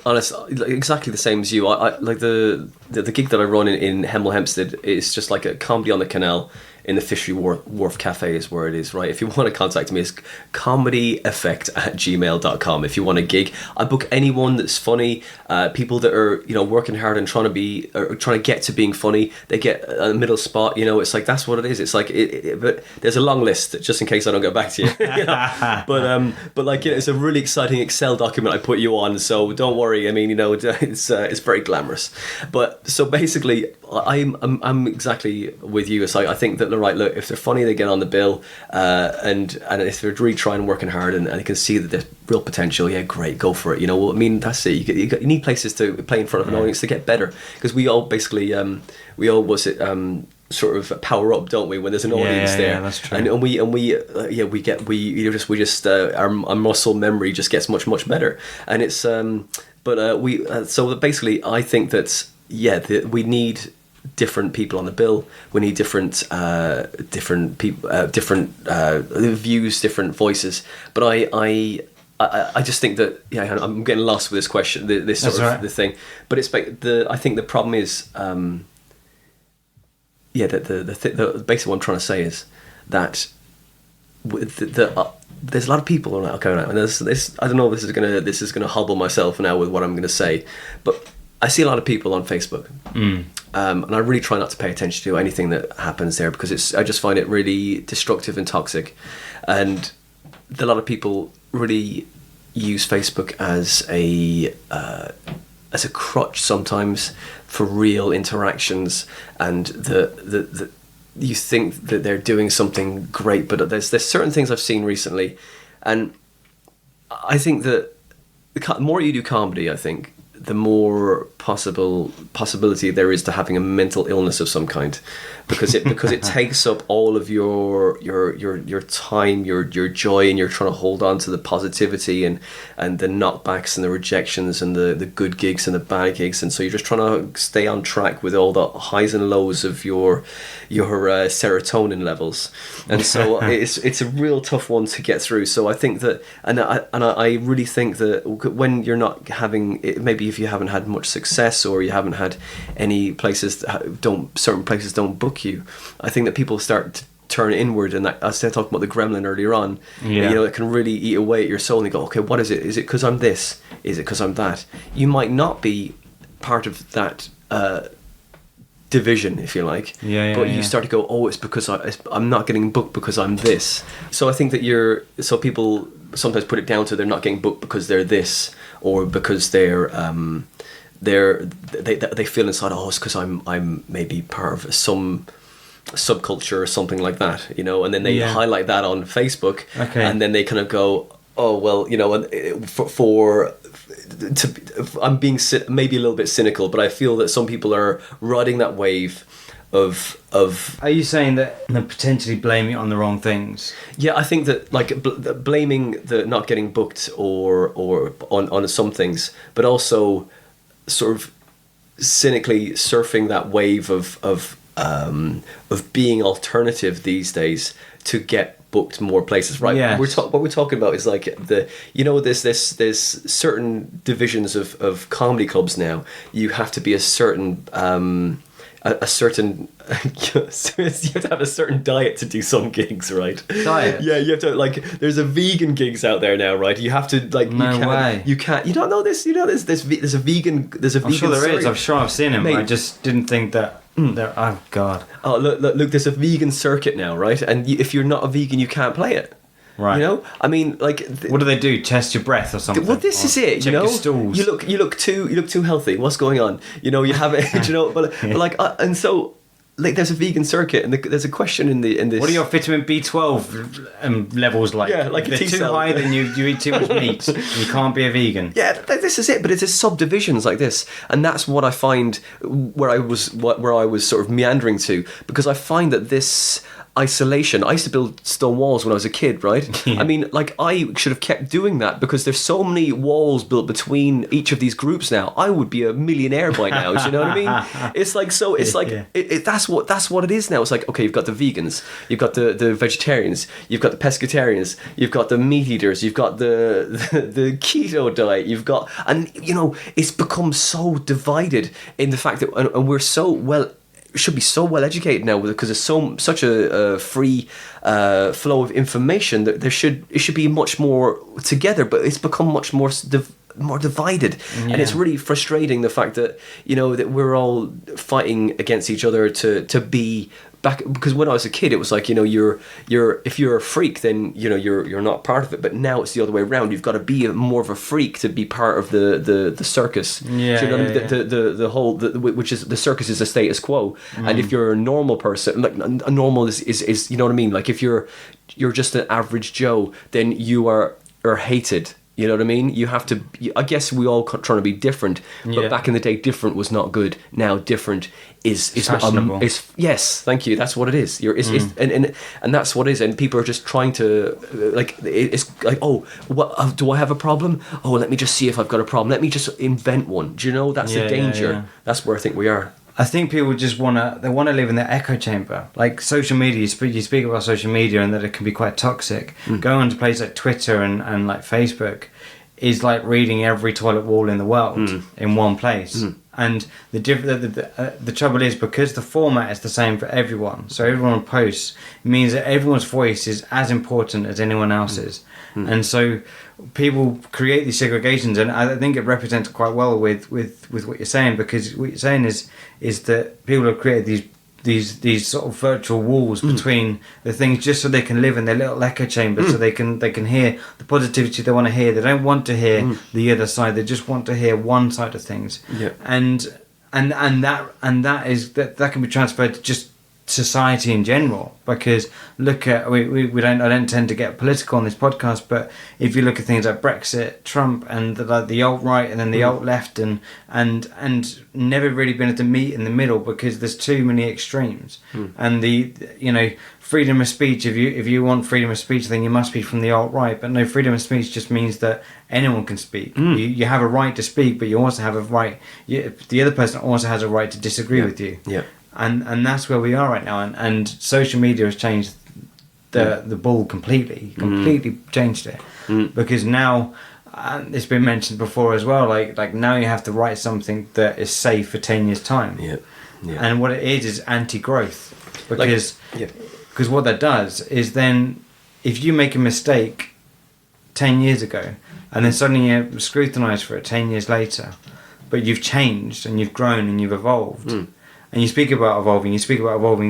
B: like, exactly the same as you. I like the gig that I run in Hemel Hempstead. It's just like a comedy on the canal in the Fishery Wharf Cafe is where it is, right? If you want to contact me, it's comedyeffect@gmail.com. If you want a gig, I book anyone that's funny. People that are working hard and trying to get to being funny. They get a middle spot. It's like that's what it is. It's like but there's a long list just in case I don't get back to you. But like it's a really exciting Excel document I put you on. So don't worry. I mean it's very glamorous. But so basically I'm exactly with you. It's like I think that right, look, if they're funny, they get on the bill, and if they're really trying and working hard, and they can see that there's real potential, great, go for it. Well, I mean, that's it. You need places to play in front of an audience to get better, because we all basically sort of power up, don't we, when there's an audience there?
A: Yeah, that's true.
B: Our muscle memory just gets much better, and it's so basically I think that we need different people on the bill. We need different people, different views, different voices. But I just think that I'm getting lost with this question, this sort of the thing. But it's I think the problem is the basically what I'm trying to say is that there's a lot of people now going out, and this I don't know if this is gonna hobble myself now with what I'm gonna say, but I see a lot of people on Facebook, and I really try not to pay attention to anything that happens there, because I just find it really destructive and toxic, and a lot of people really use Facebook as a crutch sometimes for real interactions, and the you think that they're doing something great, but there's certain things I've seen recently, and I think that the more you do comedy, I think the more possibility there is to having a mental illness of some kind, because it takes up all of your time, your joy, and you're trying to hold on to the positivity and the knockbacks and the rejections and the good gigs and the bad gigs, and so you're just trying to stay on track with all the highs and lows of your serotonin levels, and so it's a real tough one to get through. So I think that, and I really think that when you're not having, maybe if you haven't had much success, or you haven't had any places certain places don't book you, I think that people start to turn inward, and I was talking about the gremlin earlier on. It can really eat away at your soul, and you go, okay, what is it? Is it because I'm this? Is it because I'm that? You might not be part of that division, if you like, but you start to go, oh, it's because I'm not getting booked because I'm this. So I think that so people sometimes put it down to they're not getting booked because they're this, or because they feel inside, oh, it's because I'm maybe part of some subculture or something like that, and then they highlight that on Facebook, and then they kind of go, oh well, I'm being maybe a little bit cynical, but I feel that some people are riding that wave of
A: Are you saying that they're potentially blaming it on the wrong things?
B: yeah, I think that like blaming the not getting booked or on some things, but also sort of cynically surfing that wave of being alternative these days to get booked more places, right?
A: Yes.
B: What we're talking about is like there's certain divisions of comedy clubs now. You have to be a certain a certain you have to have a certain diet to do some gigs, right?
A: Diet?
B: Yeah, you have to like. There's a vegan gigs out there now, right? You have to like.
A: No way.
B: You can't. You don't know this. You know there's a vegan. There's a
A: I'm
B: vegan.
A: sure there is.
B: circuit.
A: I'm sure I've seen him.
B: Mate.
A: I just didn't think that. Oh God.
B: Oh look! There's a vegan circuit now, right? And if you're not a vegan, you can't play it.
A: Right.
B: You know, I mean, like,
A: What do they do? Test your breath or something?
B: well, this
A: Or
B: is it.
A: Check
B: You know,
A: your stools.
B: you look too healthy. What's going on? You know, you have it. You know, but like, and so like, there's a vegan circuit, and there's a question in this.
A: What are your vitamin B12 levels like?
B: Yeah, like
A: if
B: a
A: they're too
B: T-cell.
A: high, then you eat too much meat. You can't be a vegan.
B: Yeah, this is it. But it's subdivisions like this, and that's what I find where I was sort of meandering to, because I find that this isolation. I used to build stone walls when I was a kid, right?
A: Yeah.
B: I mean, like, I should have kept doing that, because there's so many walls built between each of these groups now. I would be a millionaire by now. Do you know what I mean? It's like, so it's like,
A: Yeah.
B: that's what it is now. It's like, okay, you've got the vegans, you've got the vegetarians, you've got the pescatarians, you've got the meat eaters, you've got the keto diet, you've got, and you know, it's become so divided in the fact that, and we're so should be so well educated now, because there's such a free flow of information that it should be much more together, but it's become much more divided. And it's really frustrating, the fact that, you know, that we're all fighting against each other to be back, because when I was a kid, it was like, you know, you're if you're a freak, then, you know, you're not part of it. But now it's the other way around. You've got to be more of a freak to be part of the circus.
A: Yeah,
B: Do you know what I mean?
A: yeah.
B: The whole, which is, the circus is the status quo. And if you're a normal person, like, a normal is you know what I mean? Like, if you're just an average Joe, then you are hated. You know what I mean? You have to. I guess we all trying to be different, but
A: Yeah.
B: back in the day, different was not good. Now, different is
A: Fashionable.
B: Yes, thank you. That's what it is. And that's what it is. And people are just trying to like. It's like, oh, what do I have a problem? Oh, let me just see if I've got a problem. Let me just invent one. Do you know? That's the
A: Yeah,
B: danger.
A: yeah.
B: That's where I think we are.
A: I think people just want to live in their echo chamber. Like social media, you speak about social media and that it can be quite toxic. Going onto places like Twitter and like Facebook is like reading every toilet wall in the world in one place. And the trouble is, because the format is the same for everyone, so everyone posts, it means that everyone's voice is as important as anyone else's. And so people create these segregations, and I think it represents quite well with what you're saying, because what you're saying is that people have created these sort of virtual walls between the things, just so they can live in their little echo chamber, so they can hear the positivity they want to hear. They don't want to hear the other side. They just want to hear one side of things.
B: Yeah.
A: And that can be transferred to just society in general, because look at I don't tend to get political on this podcast, but if you look at things like Brexit, Trump, and the alt-right and then the alt-left, and never really been able to meet in the middle, because there's too many extremes. And freedom of speech, if you want freedom of speech, then you must be from the alt-right. But no, freedom of speech just means that anyone can speak. You have a right to speak, but you also have a right, the other person also has a right to disagree with you.
B: Yeah.
A: And that's where we are right now, and social media has changed the ball completely changed it, because now, it's been mentioned before as well, like now you have to write something that is safe for 10 years time. And what it is anti-growth, because what that does is, then if you make a mistake 10 years ago and then suddenly you're scrutinized for it 10 years later, but you've changed and you've grown and you've evolved. And you speak about evolving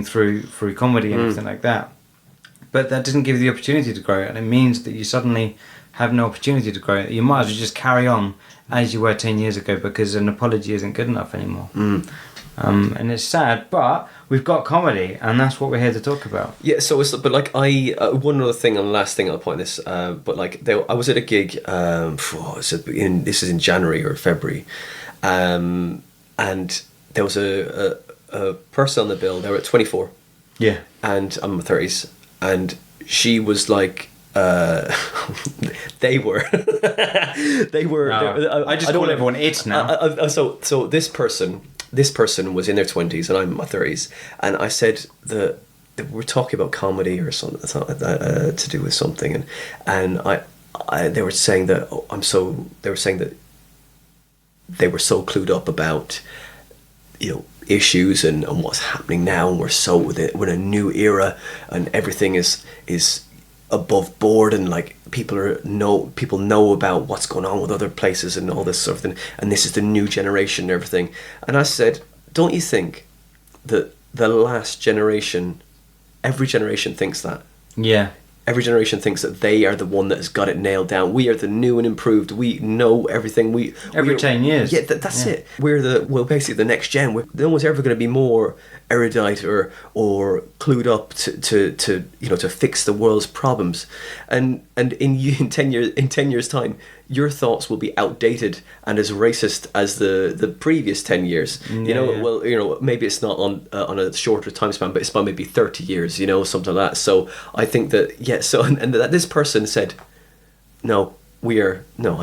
A: through comedy and everything like that. But that doesn't give you the opportunity to grow, and it means that you suddenly have no opportunity to grow. You might as well just carry on as you were 10 years ago, because an apology isn't good enough anymore. And it's sad, but we've got comedy, and that's what we're here to talk about.
B: Yeah, so but like one other thing, and the last thing I'll point this, but like I was at a gig, this is in January or February, and there was a person on the bill. They were at 24.
A: Yeah.
B: And I'm in my 30s. And she was like, they were. They were.
A: I just call everyone it now.
B: So this person was in their 20s, and I'm in my 30s. And I said that we're talking about comedy or something to do with something, and they were saying that they were saying that they were so clued up about, you know, issues and what's happening now, and we're in a new era, and everything is above board, and like people know about what's going on with other places and all this sort of thing, and this is the new generation and everything. And I said, don't you think that the last generation, every generation thinks that?
A: Yeah.
B: Every generation thinks that they are the one that has got it nailed down. We are the new and improved. We know everything.
A: Every 10 years.
B: Yeah, that's it. We're basically the next gen. No one's ever going to be more erudite or clued up to fix the world's problems. And in 10 years time, your thoughts will be outdated and as racist as the previous 10 years. Well, maybe it's not on a shorter time span, but it's about maybe 30 years, something like that. So I think that, and that this person said, I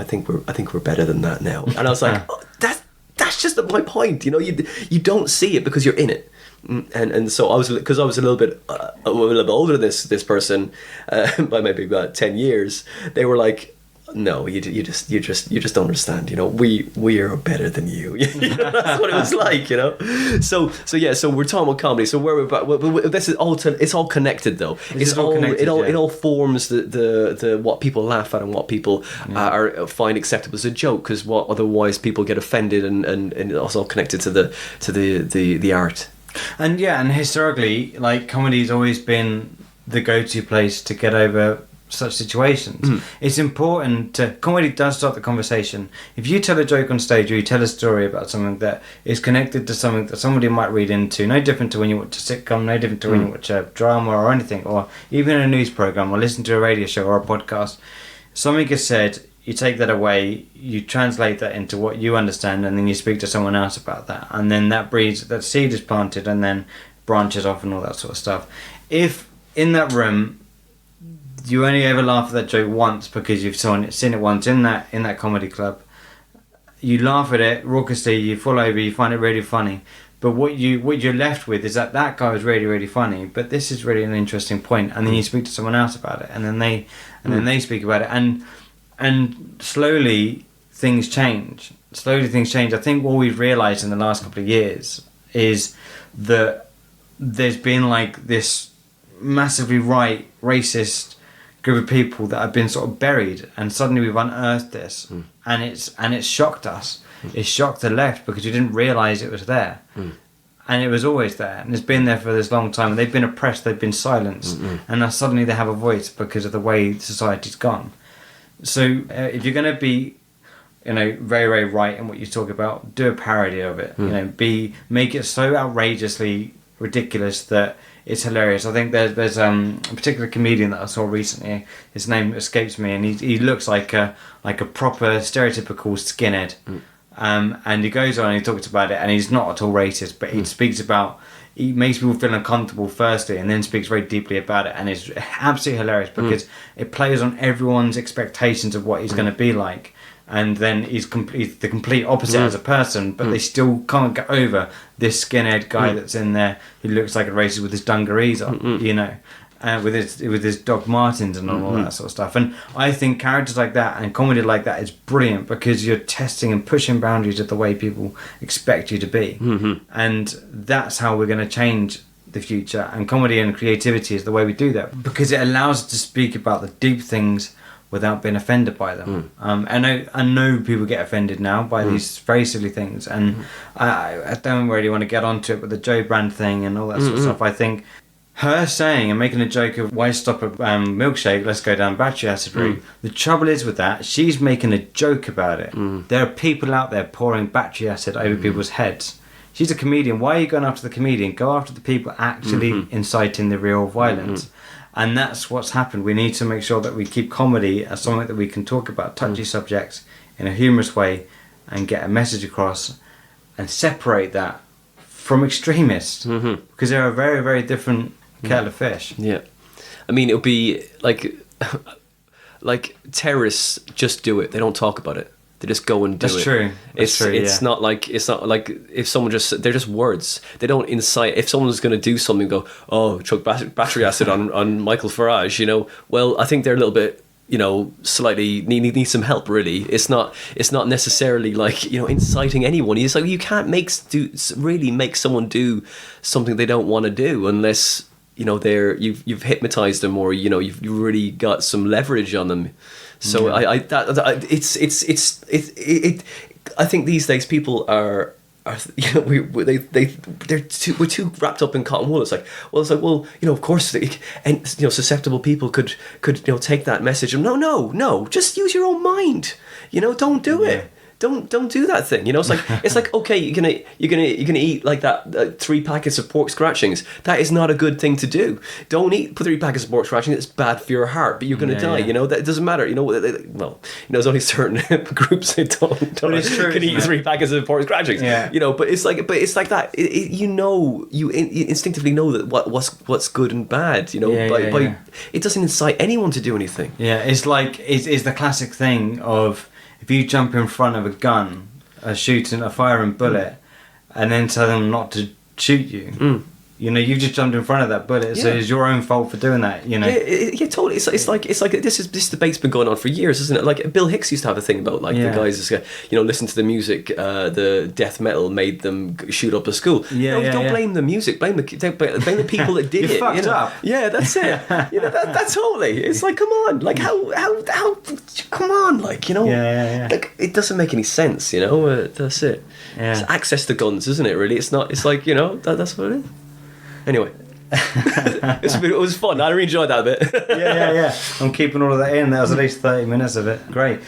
B: think we're better than that now. And I was like, oh, that's just my point. You don't see it because you're in it. And so I was a little bit older than this person by maybe about 10 years. They were like, no, you just don't understand. We are better than you. That's what it was like. So we're talking about comedy. So where we're this is all it's all connected though. It's all connected, it all forms the what people laugh at and what people find acceptable as a joke, because otherwise people get offended, and it's all connected to the art.
A: And historically, like, comedy's always been the go-to place to get over such situations. It's important comedy does start the conversation. If you tell a joke on stage, or you tell a story about something that is connected to something that somebody might read into, no different to when you watch a sitcom, no different to when you watch a drama or anything, or even a news program, or listen to a radio show or a podcast, something is said, you take that away, you translate that into what you understand, and then you speak to someone else about that, and then that seed is planted and then branches off and all that sort of stuff. If in that room you only ever laugh at that joke once because you've seen it once in that comedy club, you laugh at it raucously, you fall over, you find it really funny, but what you're left with is that guy was really, really funny, but this is really an interesting point, and then you speak to someone else about it, and then they speak about it, and slowly things change. I think what we've realised in the last couple of years is that there's been like this massively racist group of people that have been sort of buried, and suddenly we've unearthed this, and it's shocked us. It shocked the left because we didn't realise it was there, and it was always there, and it's been there for this long time. And they've been oppressed, they've been silenced, and now suddenly they have a voice because of the way society's gone. So if you're going to be, very, very right in what you talk about, do a parody of it. Make it so outrageously ridiculous that it's hilarious. I think there's a particular comedian that I saw recently. His name escapes me, and he looks like a proper stereotypical skinhead. And he goes on and he talks about it, and he's not at all racist, but he speaks about. He makes people feel uncomfortable firstly, and then speaks very deeply about it, and it's absolutely hilarious because it plays on everyone's expectations of what he's going to be like, and then he's the complete opposite as a person, but they still can't get over this skinhead guy that's in there who looks like a racist with his dungarees on, with his Doc Martens and all that sort of stuff. And I think characters like that and comedy like that is brilliant because you're testing and pushing boundaries of the way people expect you to be. And that's how we're going to change the future. And comedy and creativity is the way we do that, because it allows us to speak about the deep things without being offended by them. I know people get offended now by these very silly things, and I don't really want to get onto it with the Joe Brand thing and all that sort of stuff. I think her saying and making a joke of why stop a milkshake, let's go down battery acid route. The trouble is with that, she's making a joke about it. There are people out there pouring battery acid over people's heads. She's a comedian. Why are you going after the comedian? Go after the people actually inciting the real violence. And that's what's happened. We need to make sure that we keep comedy as something that we can talk about touchy subjects in a humorous way and get a message across, and separate that from extremists, because they're a very, very different kettle of fish.
B: Yeah, I mean, it'll be like like terrorists just do it. They don't talk about it. They just go and do it.
A: That's true.
B: It's not like if someone they're just words. They don't incite. If someone's going to do something, go, oh, chuck battery acid on Michael Farage. You know, well, I think they're a little bit, you know, slightly need some help. Really, it's not necessarily like, you know, inciting anyone. It's like you can't really make someone do something they don't want to do unless, you know, you've hypnotized them, or, you know, you've really got some leverage on them. So I think these days people are you know, we're too wrapped up in cotton wool. It's like, well, you know, of course, and, you know, susceptible people could, you know, take that message and no, just use your own mind. You know, don't do it. Don't do that thing. You know, it's like okay, you're gonna eat like that 3 packets of pork scratchings. That is not a good thing to do. Don't eat 3 packets of pork scratchings. It's bad for your heart, but you're gonna die. Yeah. You know, that it doesn't matter. You know, well, you know, there's only certain groups that can eat 3 packets of pork scratchings. Yeah. You know, but it's like that. You know, you instinctively know that what's good and bad. You know, by it doesn't incite anyone to do anything.
A: Yeah, it's like it's the classic thing of, if you jump in front of a gun, a firing bullet, and then tell them not to shoot you, you know, you just jumped in front of that bullet, so it's your own fault for doing that. You know,
B: yeah, totally. It's like this debate's been going on for years, isn't it? Like Bill Hicks used to have a thing about like the guys, you know, listen to the music, the death metal made them shoot up a school. Don't blame the music, blame the people that did it.
A: Fucked
B: you know?
A: up.
B: Yeah, that's it. You know, that's totally. It's like, come on, like how come on, like, you know, like it doesn't make any sense. You know, that's it. Yeah. It's access to guns, isn't it? Really, it's not. It's like, you know, that's what it is. Anyway, it was fun. I really enjoyed that bit.
A: yeah. I'm keeping all of that in. That was at least 30 minutes of it. Great.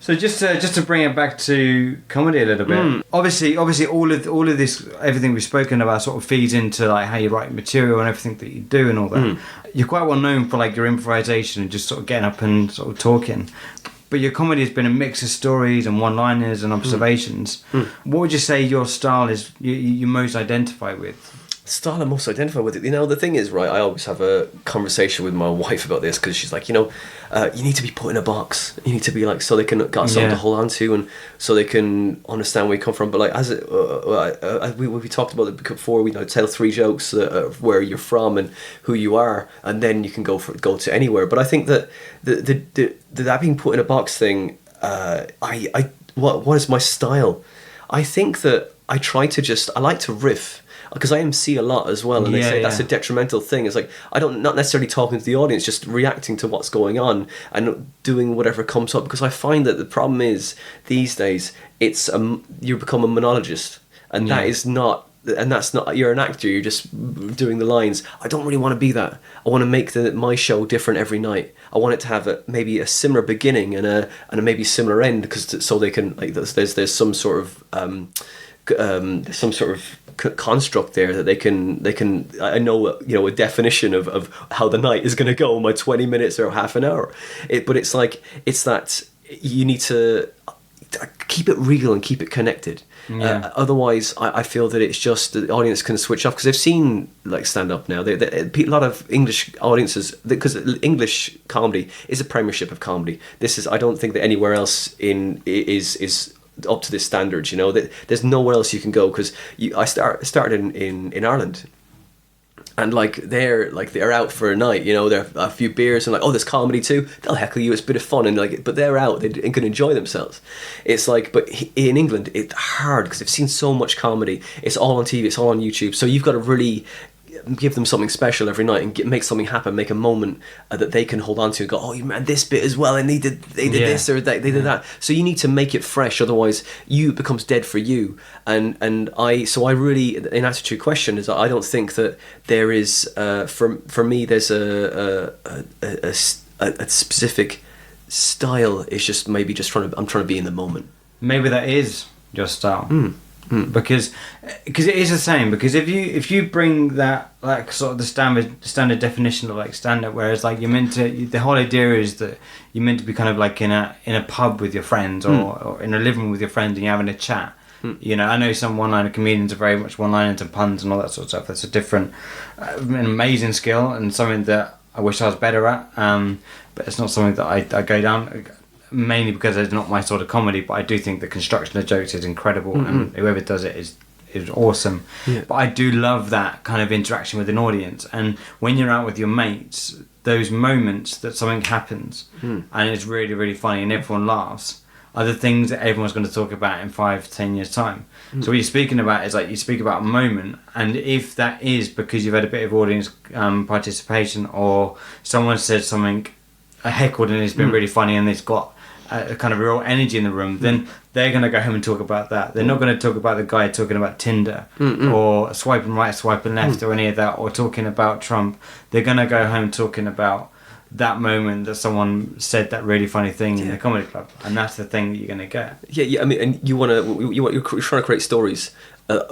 A: So just to bring it back to comedy a little bit. Obviously, all of this, everything we've spoken about, sort of feeds into like how you write material and everything that you do and all that. You're quite well known for like your improvisation and just sort of getting up and sort of talking. But your comedy has been a mix of stories and one-liners and observations. What would you say your style is you most identify with?
B: Style I'm most identified with it. You know, the thing is, right, I always have a conversation with my wife about this, because she's like, you know, you need to be put in a box. You need to be like, so they can got something to hold on to, and so they can understand where you come from. But like, as we talked about it before, we tell 3 jokes of where you're from and who you are, and then you can go to anywhere. But I think that that being put in a box thing, what is my style? I think that I like to riff. Because I MC a lot as well, and they say that's a detrimental thing. It's like, not necessarily talking to the audience, just reacting to what's going on and doing whatever comes up. Because I find that the problem is these days, it's you become a monologist, and that's not. You're an actor. You're just doing the lines. I don't really want to be that. I want to make my show different every night. I want it to have maybe a similar beginning and a maybe similar end, because so they can, like, there's some sort of construct there that they can I know, you know, a definition of how the night is going to go in my 20 minutes or half an hour. But it's like, it's that you need to keep it real and keep it connected. Otherwise I feel that it's just the audience can switch off, because they've seen like stand up now. A lot of English audiences, because English comedy is a premiership of comedy. I don't think that anywhere else is up to this standard. You know, that there's nowhere else you can go, because I started in Ireland, and like they're out for a night, you know, they're a few beers and like, oh, there's comedy too, they'll heckle you, it's a bit of fun, and like, but they're out, they can enjoy themselves. It's like, but in England it's hard, because they've seen so much comedy, it's all on TV, it's all on YouTube, so you've got to really give them something special every night and make something happen, make a moment that they can hold on to and go, oh man, this bit as well, and they did this or they did that. So you need to make it fresh, otherwise it becomes dead for you. And I really, in answer to your question, is I don't think that there is for me there's a specific style. It's just maybe just I'm trying to be in the moment.
A: Maybe that is your style. Because it is the same. Because if you bring that, like, sort of the standard definition of like stand-up, whereas like you're meant to, the whole idea is that you're meant to be kind of like in a pub with your friends, or in a living room with your friends, and you're having a chat. You know, I know some one-liner comedians are very much one-liners and puns and all that sort of stuff. That's a different, an amazing skill and something that I wish I was better at. But it's not something that I go down, mainly because it's not my sort of comedy. But I do think the construction of jokes is incredible, and whoever does it is awesome. But I do love that kind of interaction with an audience. And when you're out with your mates, those moments that something happens and it's really, really funny and everyone laughs are the things that everyone's going to talk about in 5-10 years time. So what you're speaking about is like you speak about a moment, and if that is because you've had a bit of audience participation, or someone said something heckled and it's been really funny and it's got a kind of real energy in the room, then they're going to go home and talk about that. They're not going to talk about the guy talking about Tinder or swiping right, swiping left or any of that, or talking about Trump. They're going to go home talking about that moment that someone said that really funny thing in the comedy club, and that's the thing that you're going to get.
B: Yeah. I mean, and you're trying to create stories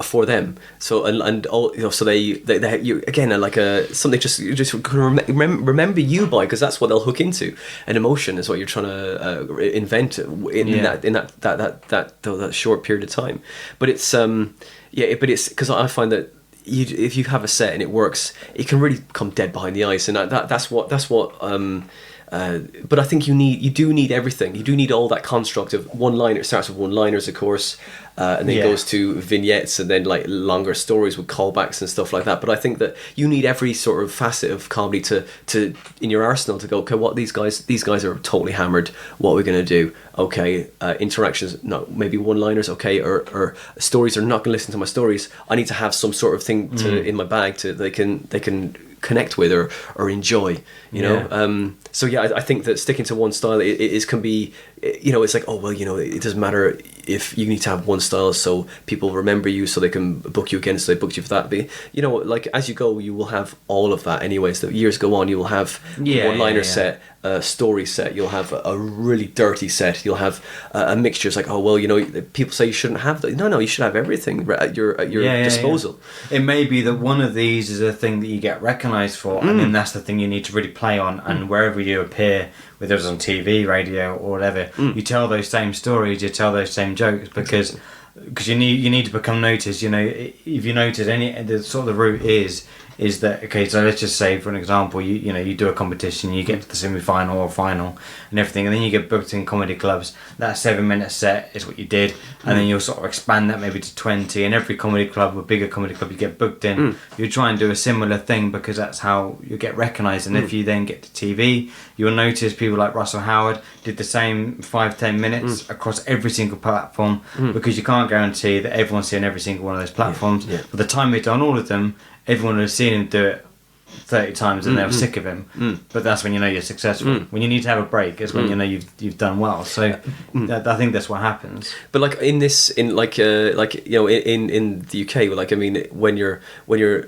B: for them. So and all, you know, so they you again are like something you just remember you by, because that's what they'll hook into. An emotion is what you're trying to invent in that short period of time. But it's but it's because I find that if you have a set and it works, it can really come dead behind the ice, and that's what. But I think you do need everything. You do need all that construct of one-liner. It starts with one-liners, of course, and then goes to vignettes, and then like longer stories with callbacks and stuff like that. But I think that you need every sort of facet of comedy to in your arsenal to go, okay, what these guys are totally hammered. What are we going to do? Okay, interactions, no, maybe one-liners, okay, or stories are not going to listen to my stories. I need to have some sort of thing in my bag to they can connect with or enjoy, you know. So I think that sticking to one style it can be, you know, it's like, oh well, you know, it doesn't matter if you need to have one style so people remember you, so they can book you again, so they booked you for that. But you know, like as you go, you will have all of that anyway. So years go on, you will have one-liner set, a story set, you'll have a really dirty set, you'll have a mixture. It's like, oh well, you know, people say you shouldn't have that. No, you should have everything at your disposal.
A: It may be that one of these is a thing that you get recognised for, and then that's the thing you need to really play on. And wherever you appear, whether it's on TV, radio, or whatever, you tell those same stories, you tell those same jokes, because you need to become noticed. You know, if you notice the sort of the route is that, okay, so let's just say, for an example, you do a competition, you get to the semi-final or final and everything, and then you get booked in comedy clubs. That 7-minute set is what you did, and then you'll sort of expand that maybe to 20, and every comedy club, a bigger comedy club you get booked in, you try and do a similar thing, because that's how you get recognised. And if you then get to TV, you'll notice people like Russell Howard did the same 5-10 minutes across every single platform, because you can't guarantee that everyone's seeing every single one of those platforms. By the time we've done all of them, everyone would have seen him do it 30 times and they were sick of him. But that's when you know you're successful. When you need to have a break is when you know you've done well. So I think that's what happens.
B: But like in the UK, like I mean, when you're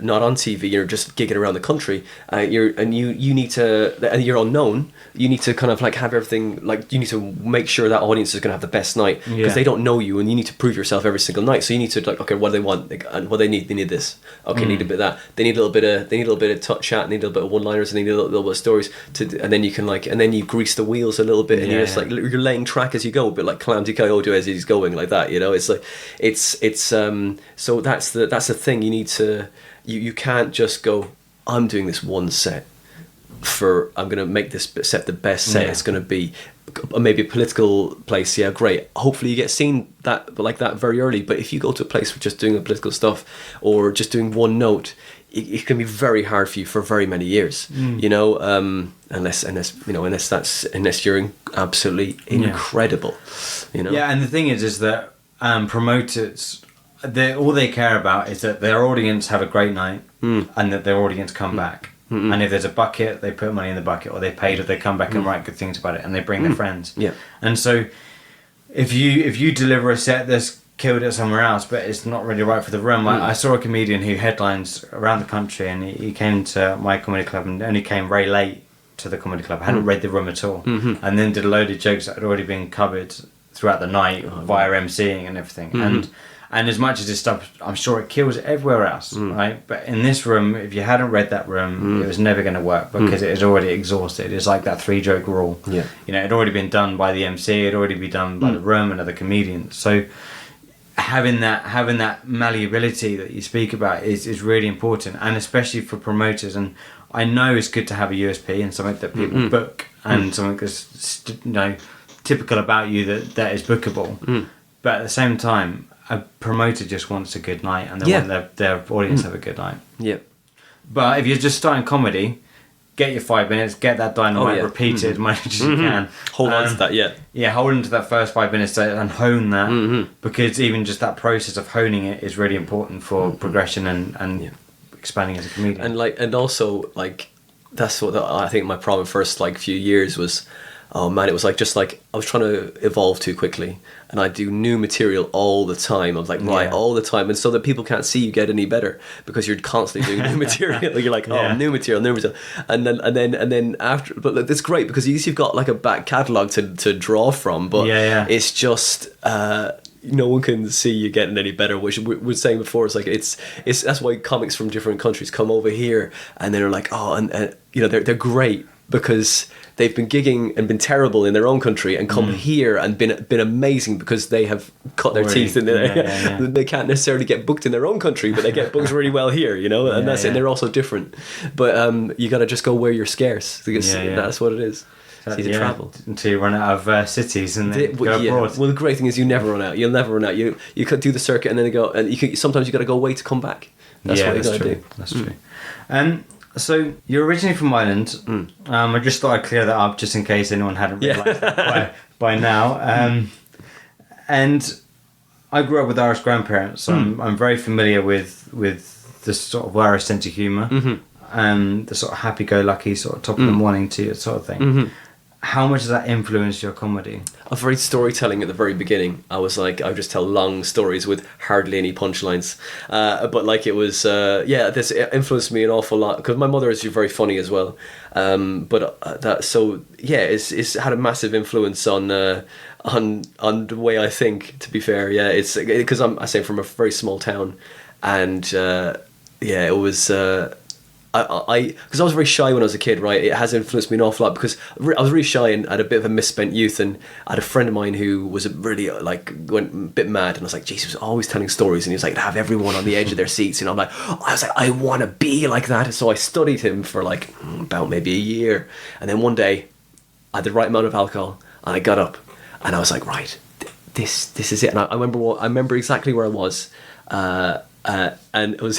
B: not on TV, you're just gigging around the country. You need to, and you're unknown. You need to kind of like have everything, like you need to make sure that audience is going to have the best night, because they don't know you, and you need to prove yourself every single night. So you need to like, okay, what do they want, like, and what they need this. Okay, need a bit of that. They need a little bit of chat, need a little bit of one-liners, and they need a little bit of stories and then you can like, and then you grease the wheels a little bit, and you're just like you're laying track as you go, a bit like Calamity Coyote as he's going, like that, you know. It's like so that's the thing. You need to you can't just go, I'm doing this one set I'm going to make this set the best set it's going to be. Maybe a political place, great. Hopefully you get seen that like that very early. But if you go to a place for just doing the political stuff or just doing one note, it can be very hard for you for very many years. You know, unless you're absolutely incredible. You know. Yeah,
A: and the thing is that promoters, all they care about is that their audience have a great night and that their audience come back. And if there's a bucket, they put money in the bucket, or they paid, or they come back and write good things about it, and they bring their friends. Yeah. And so, if you deliver a set that's killed it somewhere else, but it's not really right for the room. I saw a comedian who headlines around the country, and he came to my comedy club and only came very late to the comedy club. Hadn't read the room at all, and then did a load of jokes that had already been covered throughout the night via MCing and everything. And as much as this stuff, I'm sure it kills everywhere else, right? But in this room, if you hadn't read that room, it was never going to work, because it is already exhausted. It's like that 3-joke rule. Yeah. You know, it had already been done by the MC, it had already been done by the room and other comedians. So having that malleability that you speak about is really important, and especially for promoters. And I know it's good to have a USP and something that people book, and something that's typical about you that is bookable. But at the same time, a promoter just wants a good night, and they want their audience to have a good night.
B: Yeah.
A: But if you're just starting comedy, get your 5 minutes, get that dynamite, repeat it as much as you can.
B: Hold on to that,
A: hold on to that first 5 minutes and hone that, because even just that process of honing it is really important for progression and expanding as a comedian.
B: And also that's what I think my problem first few years was. Oh man, it was I was trying to evolve too quickly, and I do new material all the time. I was all the time, and so that people can't see you get any better because you're constantly doing new material. You're new material, and then after. But it's great because at least you've got a back catalogue to draw from. But it's just. No one can see you getting any better, which we were saying before. It's that's why comics from different countries come over here, and they're they're great because they've been gigging and been terrible in their own country, and come here and been amazing because they have cut their teeth in there. They can't necessarily get booked in their own country, but they get booked really well here, and that's it. And they're also different, but you got to just go where you're scarce, because that's what it is. So you travel
A: until you run out of cities and then go abroad.
B: Well, the great thing is you never run out. You'll never run out. You could do the circuit and then go, and sometimes you got to go away to come back. That's what you got to do.
A: That's true. So you're originally from Ireland. I just thought I'd clear that up just in case anyone hadn't realised that by now. And I grew up with Irish grandparents, so I'm very familiar with the sort of Irish sense of humour, and the sort of happy-go-lucky sort of top of the morning to you sort of thing. How much does that influence your comedy?
B: I was very storytelling at the very beginning. I would just tell long stories with hardly any punchlines. But it was, this influenced me an awful lot because my mother is very funny as well. It's had a massive influence on the way I think. To be fair, it's because I say from a very small town, and it was. Because I was very shy when I was a kid, right? It has influenced me an awful lot because I was really shy and had a bit of a misspent youth, and I had a friend of mine who was really went a bit mad, and I was like, geez, he was always telling stories, and he was to have everyone on the edge of their seats, and I want to be like that. So I studied him for about maybe a year, and then one day I had the right amount of alcohol, and I got up, and I was like, right, this is it. And I remember exactly where I was. And I was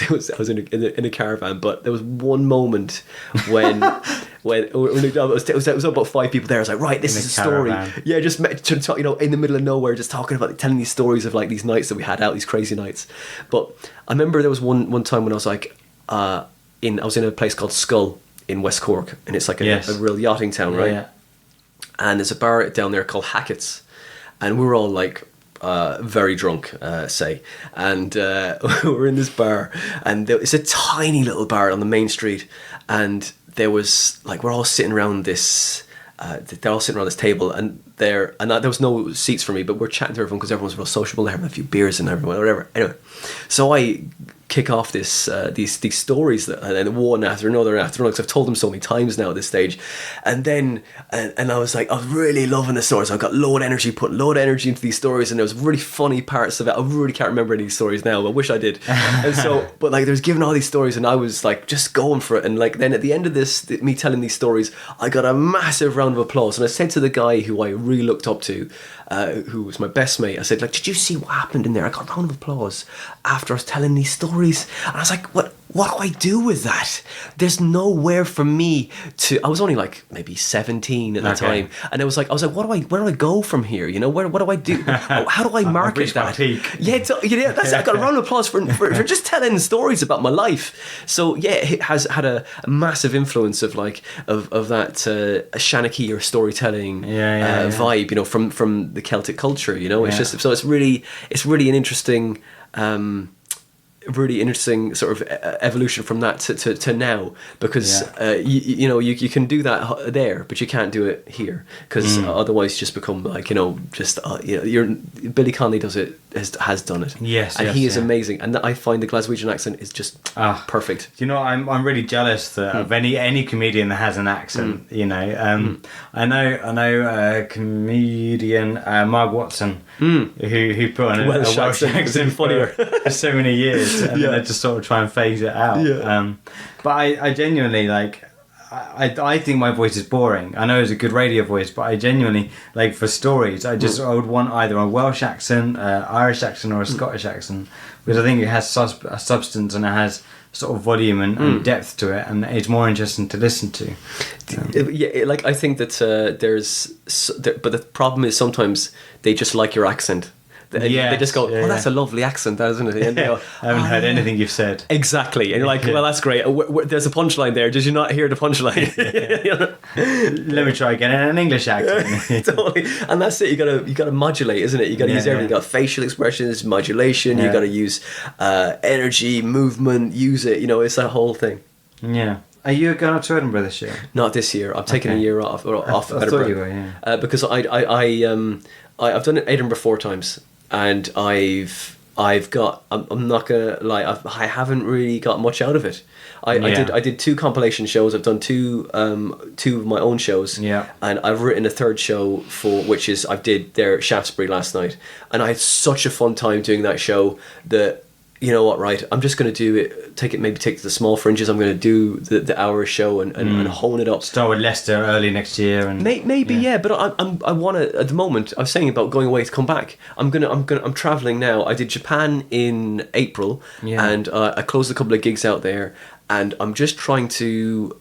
B: in a caravan, but there was one moment when it was about 5 people there. I was like, right, this is a story. Yeah, just in the middle of nowhere, just talking about telling these stories of these nights that we had out, these crazy nights. But I remember there was one time when I was I was in a place called Skull in West Cork, and it's a real yachting town, right? Yeah. And there's a bar down there called Hackett's, and we were all very drunk, and we're in this bar, and it's a tiny little bar on the main street, and there was we're all sitting around this. They're all sitting around this table, and there was no seats for me, but we're chatting to everyone because everyone's real sociable. They're having a few beers and everyone, whatever. Anyway, so I kick off these stories and then one after another because I've told them so many times now at this stage, and then and I was really loving the stories. I got put load of energy into these stories, and there was really funny parts of it. I really can't remember any of these stories now, but I wish I did. And so, but there was giving all these stories, and I was just going for it. And then at the end of me telling these stories, I got a massive round of applause, and I said to the guy who I really looked up to, who was my best mate, I said, did you see what happened in there? I got a round of applause after I was telling these stories. And I was like, what do I do with that? There's nowhere for me to. I was only maybe 17 at the time, and I was like, where do I go from here? What do I do? How do I market that? That's it. I got a round of applause for just telling stories about my life. So it has had a massive influence of that Shanachie or storytelling vibe, from the Celtic culture. It's just so it's really an interesting. really interesting sort of evolution from that to now, because you can do that there, but you can't do it here, because otherwise you just become like Billy Connolly has done it.
A: Yes,
B: and he is amazing, and I find the Glaswegian accent is just perfect.
A: You know, I'm really jealous of any comedian that has an accent. You know, I know a comedian, Mark Watson, who put on a Welsh accent for so many years, and then they just sort of try and phase it out. But I genuinely like. I think my voice is boring. I know it's a good radio voice, but I genuinely, like, for stories, I would want either a Welsh accent, Irish accent, or a Scottish accent, because I think it has a substance and it has sort of volume and depth to it, and it's more interesting to listen to.
B: Like, I think that but the problem is sometimes they just like your accent. They just go, that's a lovely accent, that, isn't it? And they go,
A: I haven't heard anything you've said.
B: Exactly. And you're like, well, that's great. There's a punchline there. Did you not hear the punchline?
A: Let me try again in an English accent.
B: Totally. And that's it. You gotta modulate, isn't it? You gotta use everything. You got facial expressions, modulation. You gotta use energy, movement. Use it. It's that whole thing.
A: Yeah. Are you going up to Edinburgh this year?
B: Not this year. I'm taking a year off.
A: I thought you were,
B: because I've done Edinburgh 4 times. And I'm not gonna lie, I haven't really got much out of it. I did 2 compilation shows. I've done 2 of my own shows. Yeah. And I've written a 3rd show which is I did there at Shaftesbury last night, and I had such a fun time doing that show that, you know what, right? I'm just going to do it. Take the small fringes. I'm going to do the hour show and hone it up.
A: Start with Leicester early next year, and
B: maybe but I want to. At the moment, I was saying about going away to come back. I'm traveling now. I did Japan in April, and I closed a couple of gigs out there. And I'm just trying to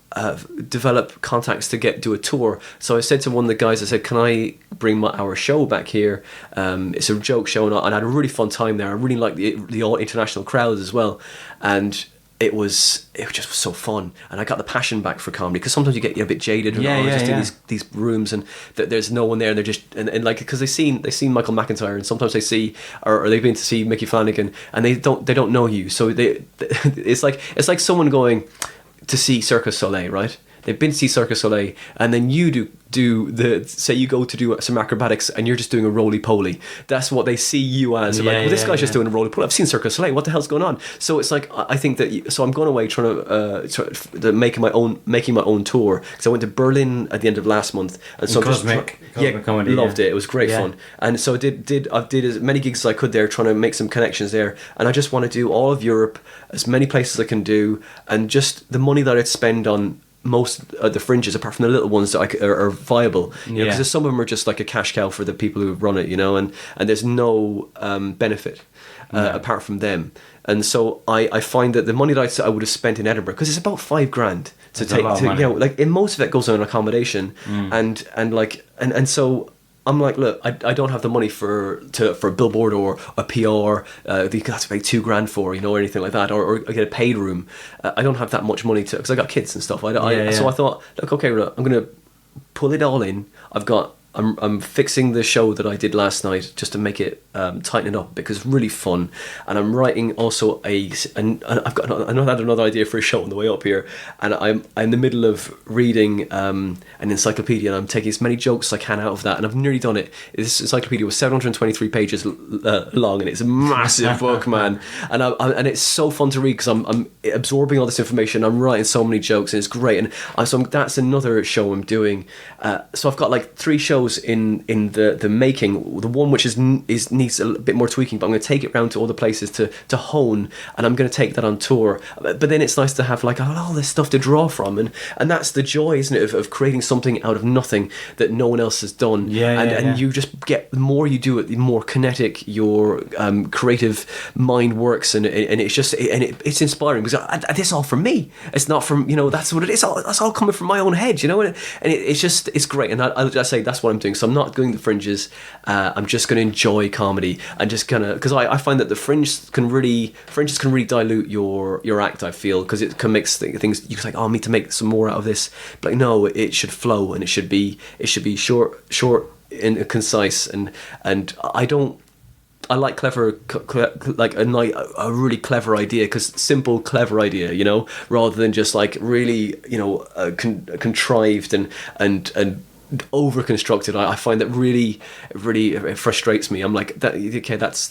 B: develop contacts to do a tour. So I said to one of the guys, I said, can I bring our show back here? It's a joke show, and I had a really fun time there. I really liked the all international crowd as well. And it just was so fun, and I got the passion back for comedy, because sometimes you get a bit jaded in these rooms, and there's no one there, and they're just and like, because they've seen Michael McIntyre, and sometimes they see or they've been to see Mickey Flanagan, and they don't know you, so it's like someone going to see Cirque du Soleil, right? They've been to see Cirque du Soleil, and then you say you go to do some acrobatics, and you're just doing a roly-poly. That's what they see you as. This guy's just doing a roly-poly. I've seen Cirque du Soleil. What the hell's going on? So it's like, I think that. So I'm going away trying to making my own tour, because I went to Berlin at the end of last month, and so
A: Cosmic Comedy,
B: loved it. It was great fun, and so I did as many gigs as I could there, trying to make some connections there, and I just want to do all of Europe, as many places as I can do, and just the money that I'd spend on most of the fringes, apart from the little ones that are viable, because some of them are just like a cash cow for the people who run it, and there's no benefit apart from them. And so I find that the money that I would have spent in Edinburgh, because it's about $5,000 to take, like, in most of it goes on accommodation, and so I'm like, look, I don't have the money for a billboard or a PR that you have to pay $2,000 for, or anything like that, or get a paid room. I don't have that much money because I got kids and stuff. So I thought, look, okay, look, I'm going to pull it all in. I'm fixing the show that I did last night just to make it tighten it up, because it's really fun. And I'm writing also and I've got another idea for a show on the way up here. And I'm in the middle of reading an encyclopedia, and I'm taking as many jokes as I can out of that. And I've nearly done it. This encyclopedia was 723 pages long, and it's a massive book, man. And it's so fun to read, because I'm absorbing all this information. I'm writing so many jokes, and it's great. And so that's another show I'm doing. So I've got like 3 shows in the making. The one which needs a bit more tweaking, but I'm going to take it round to all the places to hone, and I'm going to take that on tour. But then it's nice to have like all this stuff to draw from, and that's the joy, isn't it, of creating something out of nothing that no one else has done. And you just get, the more you do it, the more kinetic your creative mind works, and it's just it's inspiring, because this is all from me. It's not from, that's what it is. That's all coming from my own head, and it's great. And I say that's what I'm doing. So I'm not doing the fringes. I'm just going to enjoy comedy, and just gonna, because I find that the fringes can really dilute your act. I feel, because it can mix things. You think, I need to make some more out of this, but like, no, it should flow, and it should be short and concise. And like clever, like a really clever idea, because simple, clever idea, you know, rather than just like really, you know, contrived and over constructed. I find that really it frustrates me. I'm like, that okay, that's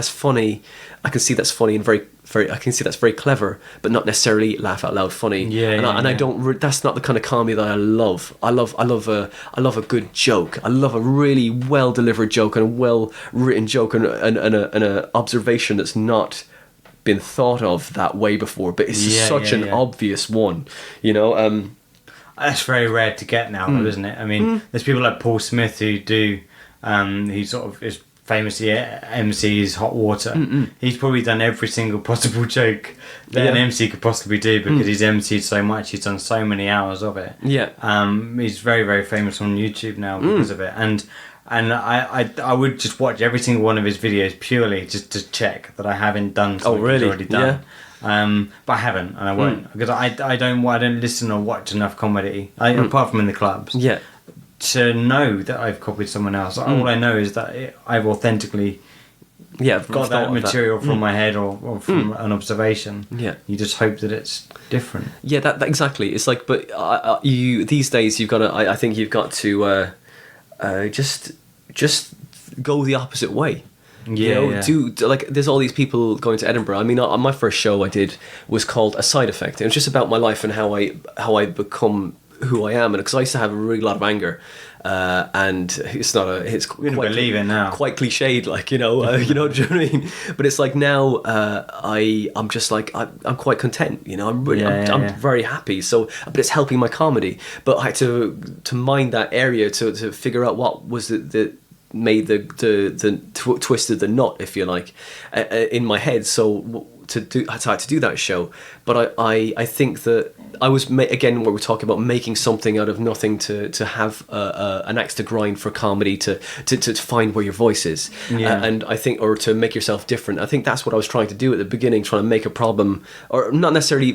B: funny. I can see that's funny and very I can see that's very clever, but not necessarily laugh out loud funny. I don't. That's not the kind of comedy that I love. I love a good joke. I love a really well delivered joke and a well written joke and a observation that's not been thought of that way before, but it's such an obvious one, you know.
A: That's very rare to get now, though, isn't it? I mean, there's people like Paul Smith who do, he sort of is famously MC's Hot Water. He's probably done every single possible joke that an MC could possibly do, because he's MC'd so much. He's done so many hours of it. Yeah. He's very, very famous on YouTube now because of it. And I would just watch every single one of his videos purely just to check that I haven't done something he's already done. Yeah. But I haven't, and I won't, because I don't listen or watch enough comedy, apart from in the clubs, to know that I've copied someone else. All I know is that I've authentically got that material from my head or from an observation. You just hope that it's different.
B: That exactly. It's like, but you these days you've got to. I think you've got to just go the opposite way. Do like, there's all these people going to Edinburgh. I mean, on my first show I did was called A Side Effect. It was just about my life and how I become who I am, and because I used to have a really lot of anger, and it's quite,
A: believe it now,
B: quite cliched, like, you know, you know, do you know what I mean? But it's like now, I'm just like, I'm quite content, you know. I'm really, I'm very happy. So, but it's helping my comedy. But I had to mind that area to figure out what was the made twisted the knot, if you like, in my head. So I had to do that show. But I think that I was again, what we're talking about, making something out of nothing to have an axe to grind for comedy, to find where your voice is, and I think, or to make yourself different. I think that's what I was trying to do at the beginning, trying to make a problem, or not necessarily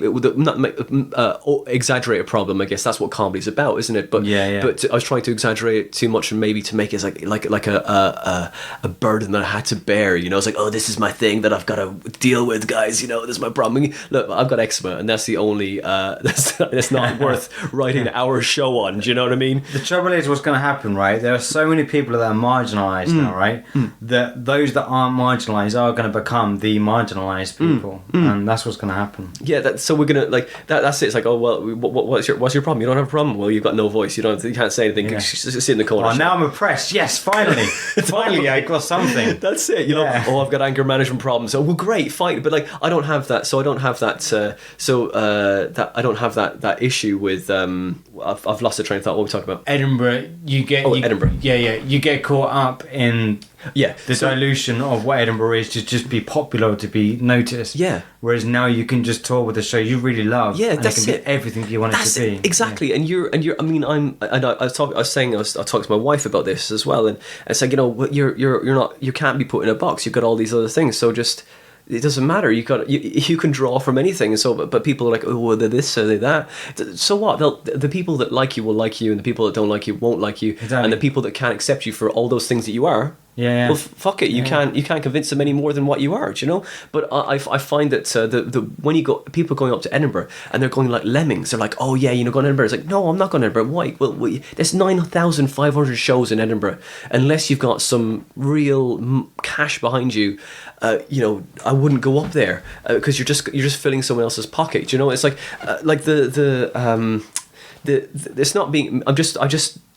B: exaggerate a problem. I guess that's what comedy's about, isn't it? But but I was trying to exaggerate it too much, and maybe to make it like a burden that I had to bear. You know, it's like, oh, this is my thing that I've got to deal with, guys. You know, this is my problem. I mean, look, I've got eczema, and that's the only that's not worth writing an hour show on. Do you know what I mean?
A: The trouble is, what's going to happen, right? There are so many people that are marginalised now, right? That those that aren't marginalised are going to become the marginalised people, and that's what's going to happen.
B: So we're gonna like that. That's it. It's like, oh well, what's your problem? You don't have a problem. Well, you've got no voice. You can't say anything. You just sit in the corner.
A: Oh, now I'm oppressed. Yes, finally, finally, I got something.
B: That's it. You know. Oh, I've got anger management problems. Oh, well, great, fine. But like, I don't have that. So I don't have that. That I don't have that issue with. I've lost the train of thought. What were we talking about?
A: Edinburgh. Edinburgh. You get caught up in the dilution of what Edinburgh is to just be popular, to be noticed. Whereas now you can just tour with a show you really love. And that's it. Can be everything you want it to be.
B: Exactly. And you're. I mean, I talked to my wife about this as well, and it's like, you know, you can't be put in a box. You've got all these other things. So just. It doesn't matter. You can draw from anything. So, but people are like, oh, well, they're this or they're that. So what? The people that like you will like you, and the people that don't like you won't like you, and the people that can't accept you for all those things that you are. Well, fuck it. You can't convince them any more than what you are. Do you know? But I find that when you go, people going up to Edinburgh and they're going like lemmings. They're like, oh yeah, you know, going to Edinburgh. It's like, no, I'm not going to Edinburgh. Why? Well, there's 9,500 shows in Edinburgh. Unless you've got some real cash behind you, you know, I wouldn't go up there because you're just filling someone else's pocket. Do you know? It's like it's not being. I just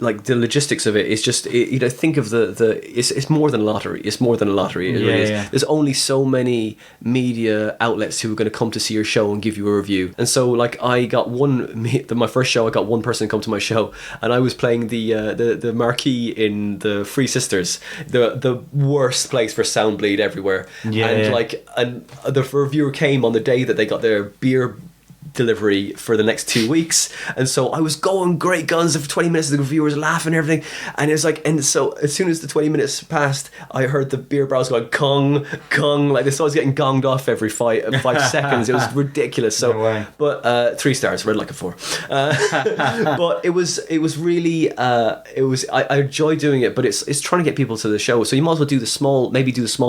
B: like the logistics of it. It's just you know, think of it's more than a lottery. It's more than a lottery. It really is. There's only so many media outlets who are going to come to see your show and give you a review. And so like I got my first show. I got one person to come to my show, and I was playing the marquee in the Three Sisters, the worst place for sound bleed everywhere. And the reviewer came on the day that they got their beer delivery for the next 2 weeks, and so I was going great guns for 20 minutes. The reviewers laughing and everything, and it was like, and so as soon as the 20 minutes passed, I heard the beer barrels going gong gong like this. I was getting gonged off every 5 seconds. It was ridiculous. So,
A: No way.
B: but 3 stars, read like a 4. But it was really I enjoy doing it, but it's trying to get people to the show. So you might as well do the small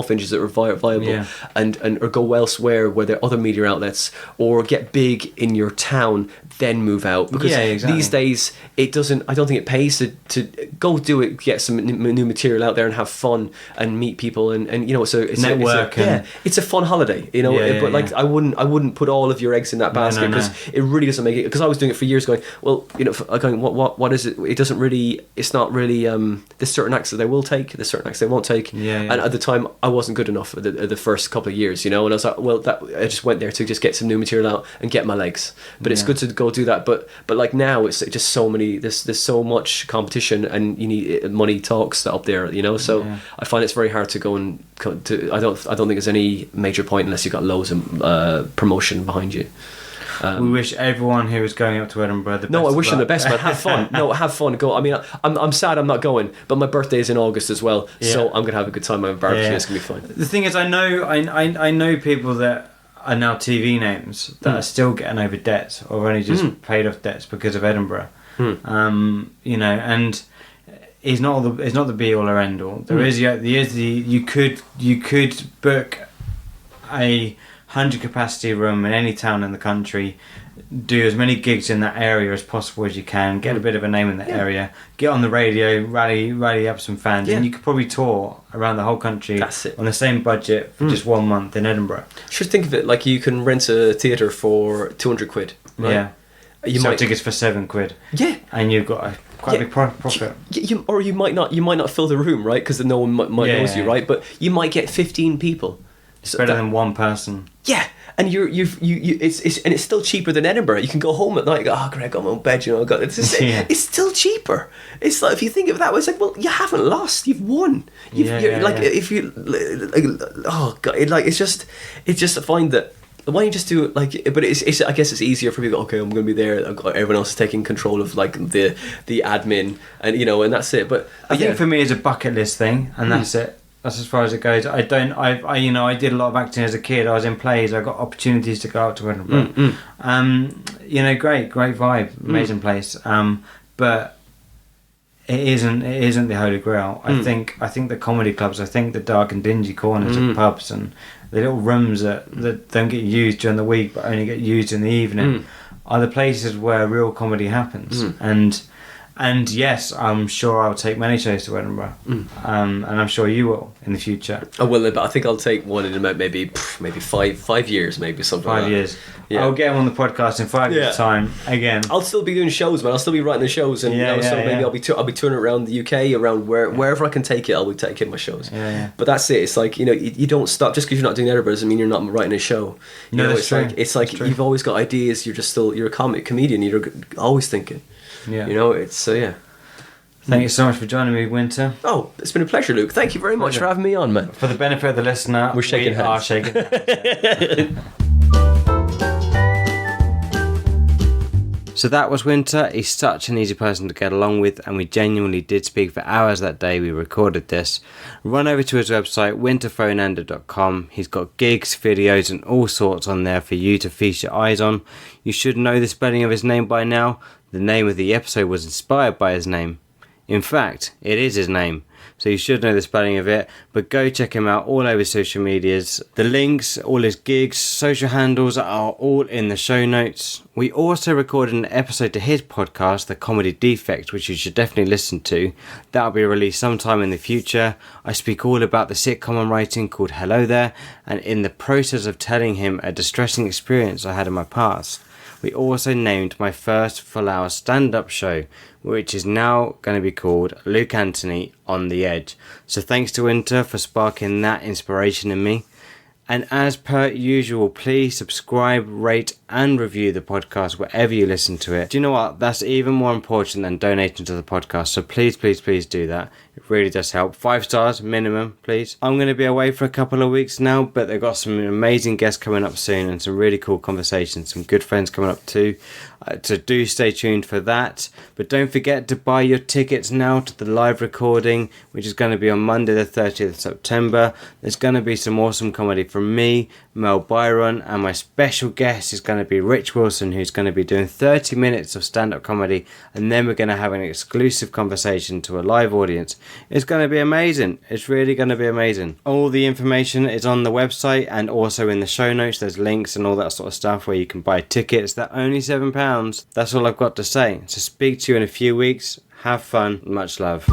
B: finishes that are viable,
A: Yeah.
B: and or go elsewhere where there are other media outlets, or get big in your town, then move out, because
A: exactly.
B: these days I don't think it pays to go do it, get some new material out there and have fun and meet people, and you know, so it's
A: Network
B: it's a fun holiday, you know. But like, I wouldn't put all of your eggs in that basket, because it really doesn't make it. Because I was doing it for years, going, well, you know, going, what is it? It doesn't really. It's not really. There's certain acts that they will take. There's certain acts they won't take. And at the time, I wasn't good enough at the first couple of years, you know. And I was like, well, I just went there to just get some new material out and get my legs. But it's good to go do that. But like now, it's just so many. There's so much competition, and you need money talks up there, you know. So I find it's very hard to go and to. I don't think there's any major point unless you've got loads of promotion behind you.
A: We wish everyone who is going up to Edinburgh the best.
B: No, I wish
A: of
B: them the
A: luck.
B: best, man. Have fun. No, have fun. Go. I mean, I'm sad I'm not going, but my birthday is in August as well, so I'm gonna have a good time. My barbecue, it's gonna be fun.
A: The thing is, I know people that are now TV names that are still getting over debts, or only just paid off debts because of Edinburgh. You know, and it's not the be all or end all. You could book a 100 capacity room in any town in the country, do as many gigs in that area as possible as you can, get a bit of a name in that area, get on the radio, rally up some fans, and you could probably tour around the whole country on the same budget for just 1 month in Edinburgh.
B: Should think of it like you can rent a theatre for 200 quid, right?
A: Yeah. You might tickets for £7. Yeah. And you've got quite a big profit.
B: Or you might not fill the room, right? Because no one might knows you, right? But you might get 15 people.
A: It's better than one person.
B: Yeah, and it's still cheaper than Edinburgh. You can go home at night and go, oh Greg, I'm on bed, you know. It's still cheaper. It's like, if you think of it that way, it's like, well, you haven't lost, you've won. If you oh god, it's just I find that. Why don't you just do it like? But it's I guess it's easier for people. Okay, I'm going to be there. Everyone else is taking control of like the admin, and you know, and that's it. But
A: I think for me, it's a bucket list thing, and that's it. That's as far as it goes. I did a lot of acting as a kid. I was in plays. I got opportunities to go out to Edinburgh. You know, great vibe, amazing place. But it isn't the Holy Grail. I think the comedy clubs, I think the dark and dingy corners of pubs and the little rooms that don't get used during the week but only get used in the evening are the places where real comedy happens. And yes, I'm sure I'll take many shows to Edinburgh, and I'm sure you will in the future.
B: I will, but I think I'll take one in about maybe 5 years, maybe something.
A: 5 years. Yeah. I'll get him on the podcast in 5 years' time again.
B: I'll still be doing shows, man. I'll still be writing the shows, and maybe I'll be touring around the UK, around wherever I can take it. I'll be taking my shows. But that's it. It's like, you know, you don't stop just because you're not doing Edinburgh doesn't mean you're not writing a show. It's like you've always got ideas. You're a comedian. You're always thinking. Yeah, you know, it's
A: Thank you so much for joining me, Winter.
B: Oh, it's been a pleasure, Luke. Thank you very much for having me on, man.
A: For the benefit of the listener,
B: we are shaking hands.
A: So that was Winter. He's such an easy person to get along with, and we genuinely did speak for hours that day we recorded this. Run over to his website, winterfoenander.com. He's got gigs, videos, and all sorts on there for you to feast your eyes on. You should know the spelling of his name by now. The name of the episode was inspired by his name. In fact, it is his name, so you should know the spelling of it, but go check him out all over social medias. The links, all his gigs, social handles are all in the show notes. We also recorded an episode to his podcast, The Comedy Defect, which you should definitely listen to. That'll be released sometime in the future. I speak all about the sitcom I'm writing called Hello There, and in the process of telling him a distressing experience I had in my past. We also named my first full-hour stand-up show, which is now going to be called Luke Anthony on the Edge. So thanks to Winter for sparking that inspiration in me. And as per usual, please subscribe, rate, and review the podcast wherever you listen to it. Do you know what? That's even more important than donating to the podcast. So please, please, please do that. It really does help. 5 stars minimum, please. I'm going to be away for a couple of weeks now, but they've got some amazing guests coming up soon and some really cool conversations, some good friends coming up too. So do stay tuned for that. But don't forget to buy your tickets now to the live recording, which is going to be on Monday the 30th of September. There's going to be some awesome comedy from me, Mel Byron, and my special guest is going to be Rich Wilson, who's going to be doing 30 minutes of stand-up comedy, and then we're going to have an exclusive conversation to a live audience. It's going to be amazing. It's really going to be amazing. All the information is on the website and also in the show notes. There's links and all that sort of stuff where you can buy tickets. They're only £7. That's all I've got to say. So speak to you in a few weeks. Have fun. Much love.